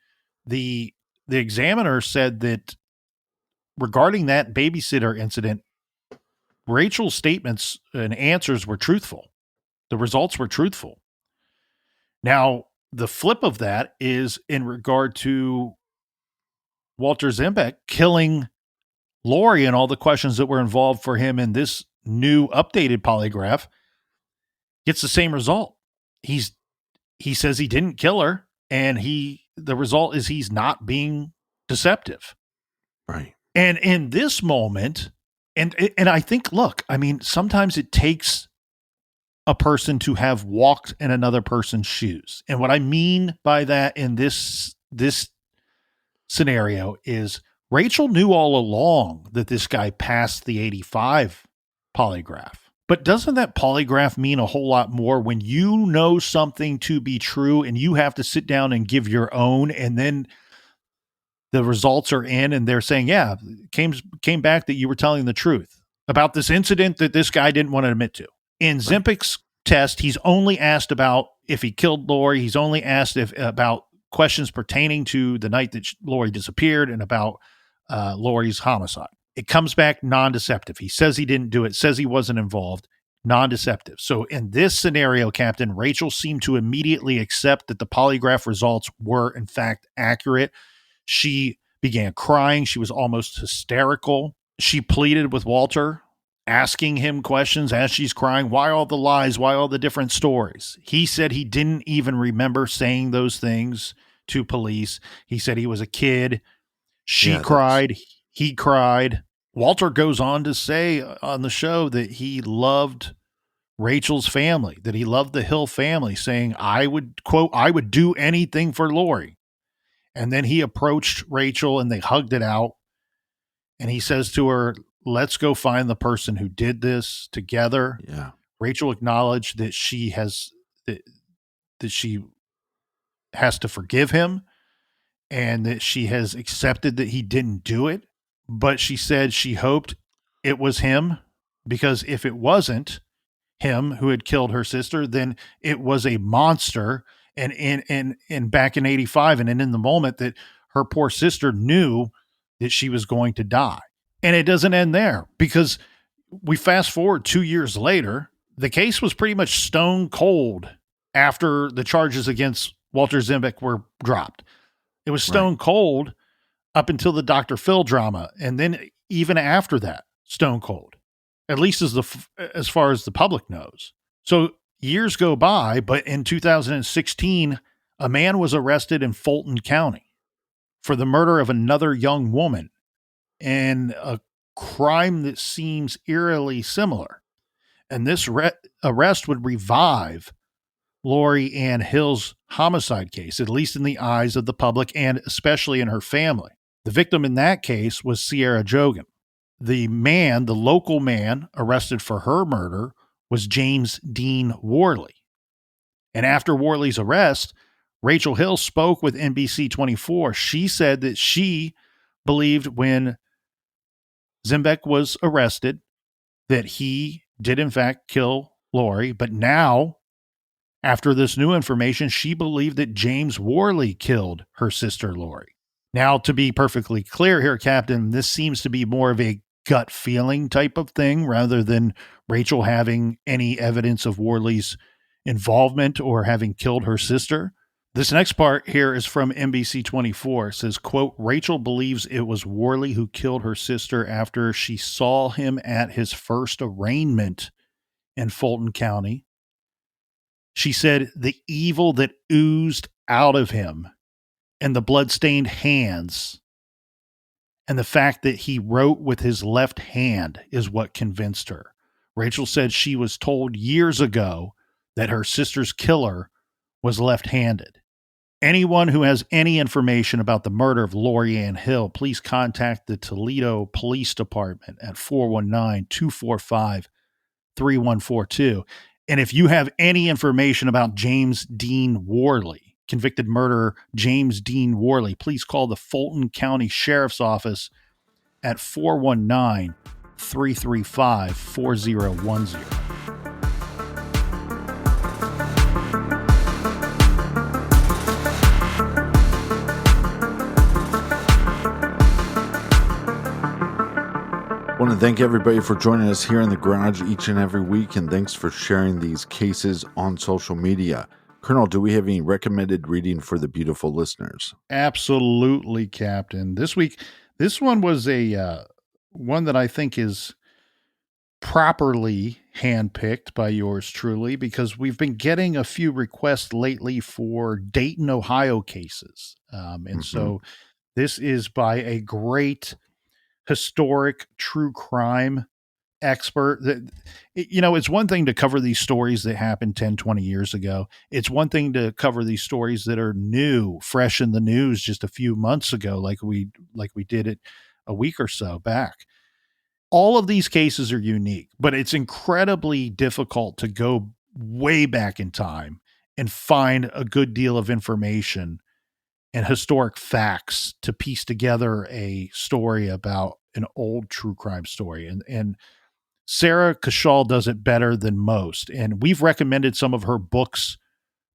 the examiner said that regarding that babysitter incident, Rachel's statements and answers were truthful. The results were truthful. Now, the flip of that is in regard to Walter Zembeck killing Lori and all the questions that were involved for him in this new updated polygraph, gets the same result. He says he didn't kill her, and the result is he's not being deceptive. Right. And in this moment, and I think, look, I mean, sometimes it takes a person to have walked in another person's shoes. And what I mean by that in this scenario is Rachel knew all along that this guy passed the 85 polygraph. But doesn't that polygraph mean a whole lot more when you know something to be true and you have to sit down and give your own, and then the results are in and they're saying, yeah, came back that you were telling the truth about this incident that this guy didn't want to admit to. In Zempik's test, he's only asked about if he killed Lori. He's only asked about questions pertaining to the night that Lori disappeared and about Lori's homicide. It comes back non-deceptive. He says he didn't do it, says he wasn't involved, non-deceptive. So in this scenario, Captain, Rachel seemed to immediately accept that the polygraph results were in fact accurate. She began crying. She was almost hysterical. She pleaded with Walter, asking him questions as she's crying. Why all the lies? Why all the different stories? He said he didn't even remember saying those things to police. He said he was a kid. She cried. He cried. Walter goes on to say on the show that he loved Rachel's family, that he loved the Hill family, saying, I would, quote, I would do anything for Lori. And then he approached Rachel and they hugged it out. And he says to her, let's go find the person who did this together. Yeah. Rachel acknowledged that she has to forgive him and that she has accepted that he didn't do it. But she said she hoped it was him, because if it wasn't him who had killed her sister, then it was a monster. And in back in 85 and in the moment that her poor sister knew that she was going to die. And it doesn't end there, because we fast forward 2 years later, the case was pretty much stone cold after the charges against Walter Zembik were dropped. It was stone cold up until the Dr. Phil drama. And then even after that, stone cold, at least as far as the public knows. So years go by, but in 2016, a man was arrested in Fulton County for the murder of another young woman, and a crime that seems eerily similar. And this arrest would revive Lori Ann Hill's homicide case, at least in the eyes of the public and especially in her family. The victim in that case was Sierra Jogan. The local man arrested for her murder was James Dean Worley. And after Worley's arrest, Rachel Hill spoke with NBC 24. She said that she believed when Zembik was arrested that he did in fact kill Lori, but now, after this new information, she believed that James Worley killed her sister Lori. Now, to be perfectly clear here, Captain, this seems to be more of a gut feeling type of thing rather than Rachel having any evidence of Worley's involvement or having killed her sister. This next part here is from NBC 24. It says, quote, Rachel believes it was Worley who killed her sister after she saw him at his first arraignment in Fulton County. She said the evil that oozed out of him and the bloodstained hands and the fact that he wrote with his left hand is what convinced her. Rachel said she was told years ago that her sister's killer was left-handed. Anyone who has any information about the murder of Lori Ann Hill, please contact the Toledo Police Department at 419-245-3142. And if you have any information about James Dean Worley, convicted murderer James Dean Worley, please call the Fulton County Sheriff's Office at 419-335-4010. I want to thank everybody for joining us here in the garage each and every week, and thanks for sharing these cases on social media. Colonel, do we have any recommended reading for the beautiful listeners? Absolutely, Captain. This week, this one was a one that I think is properly handpicked by yours truly, because we've been getting a few requests lately for Dayton, Ohio cases. So this is by a great historic true crime expert. It's one thing to cover these stories that happened 10, 20 years ago. It's one thing to cover these stories that are new, fresh in the news just a few months ago, like we did it a week or so back. All of these cases are unique, but it's incredibly difficult to go way back in time and find a good deal of information and historic facts to piece together a story about an old true crime story. And Sarah Cashall does it better than most. And we've recommended some of her books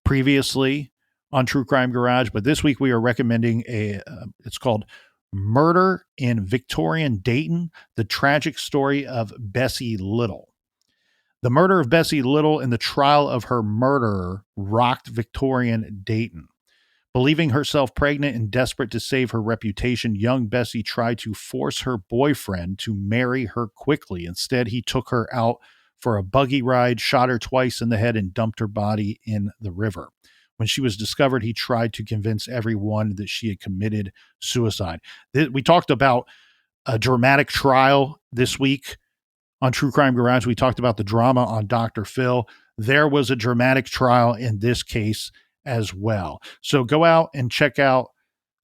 previously on True Crime Garage, but this week we are recommending it's called Murder in Victorian Dayton, the tragic story of Bessie Little. The murder of Bessie Little and the trial of her murderer rocked Victorian Dayton. Believing herself pregnant and desperate to save her reputation, young Bessie tried to force her boyfriend to marry her quickly. Instead, he took her out for a buggy ride, shot her twice in the head, and dumped her body in the river. When she was discovered, he tried to convince everyone that she had committed suicide. We talked about a dramatic trial this week on True Crime Garage. We talked about the drama on Dr. Phil. There was a dramatic trial in this case as well. So go out and check out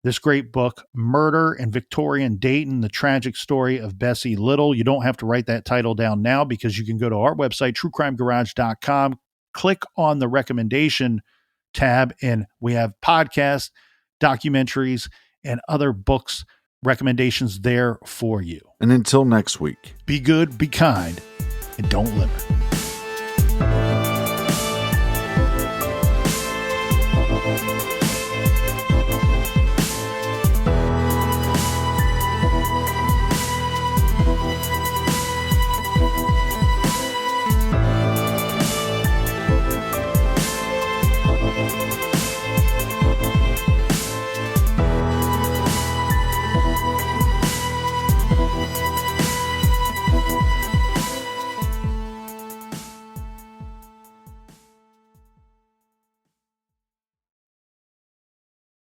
this great book, Murder in Victorian Dayton, the tragic story of Bessie Little. You don't have to write that title down now because you can go to our website, truecrimegarage.com, click on the recommendation tab, and we have podcasts, documentaries, and other books recommendations there for you. And until next week, be good, be kind, and don't limit.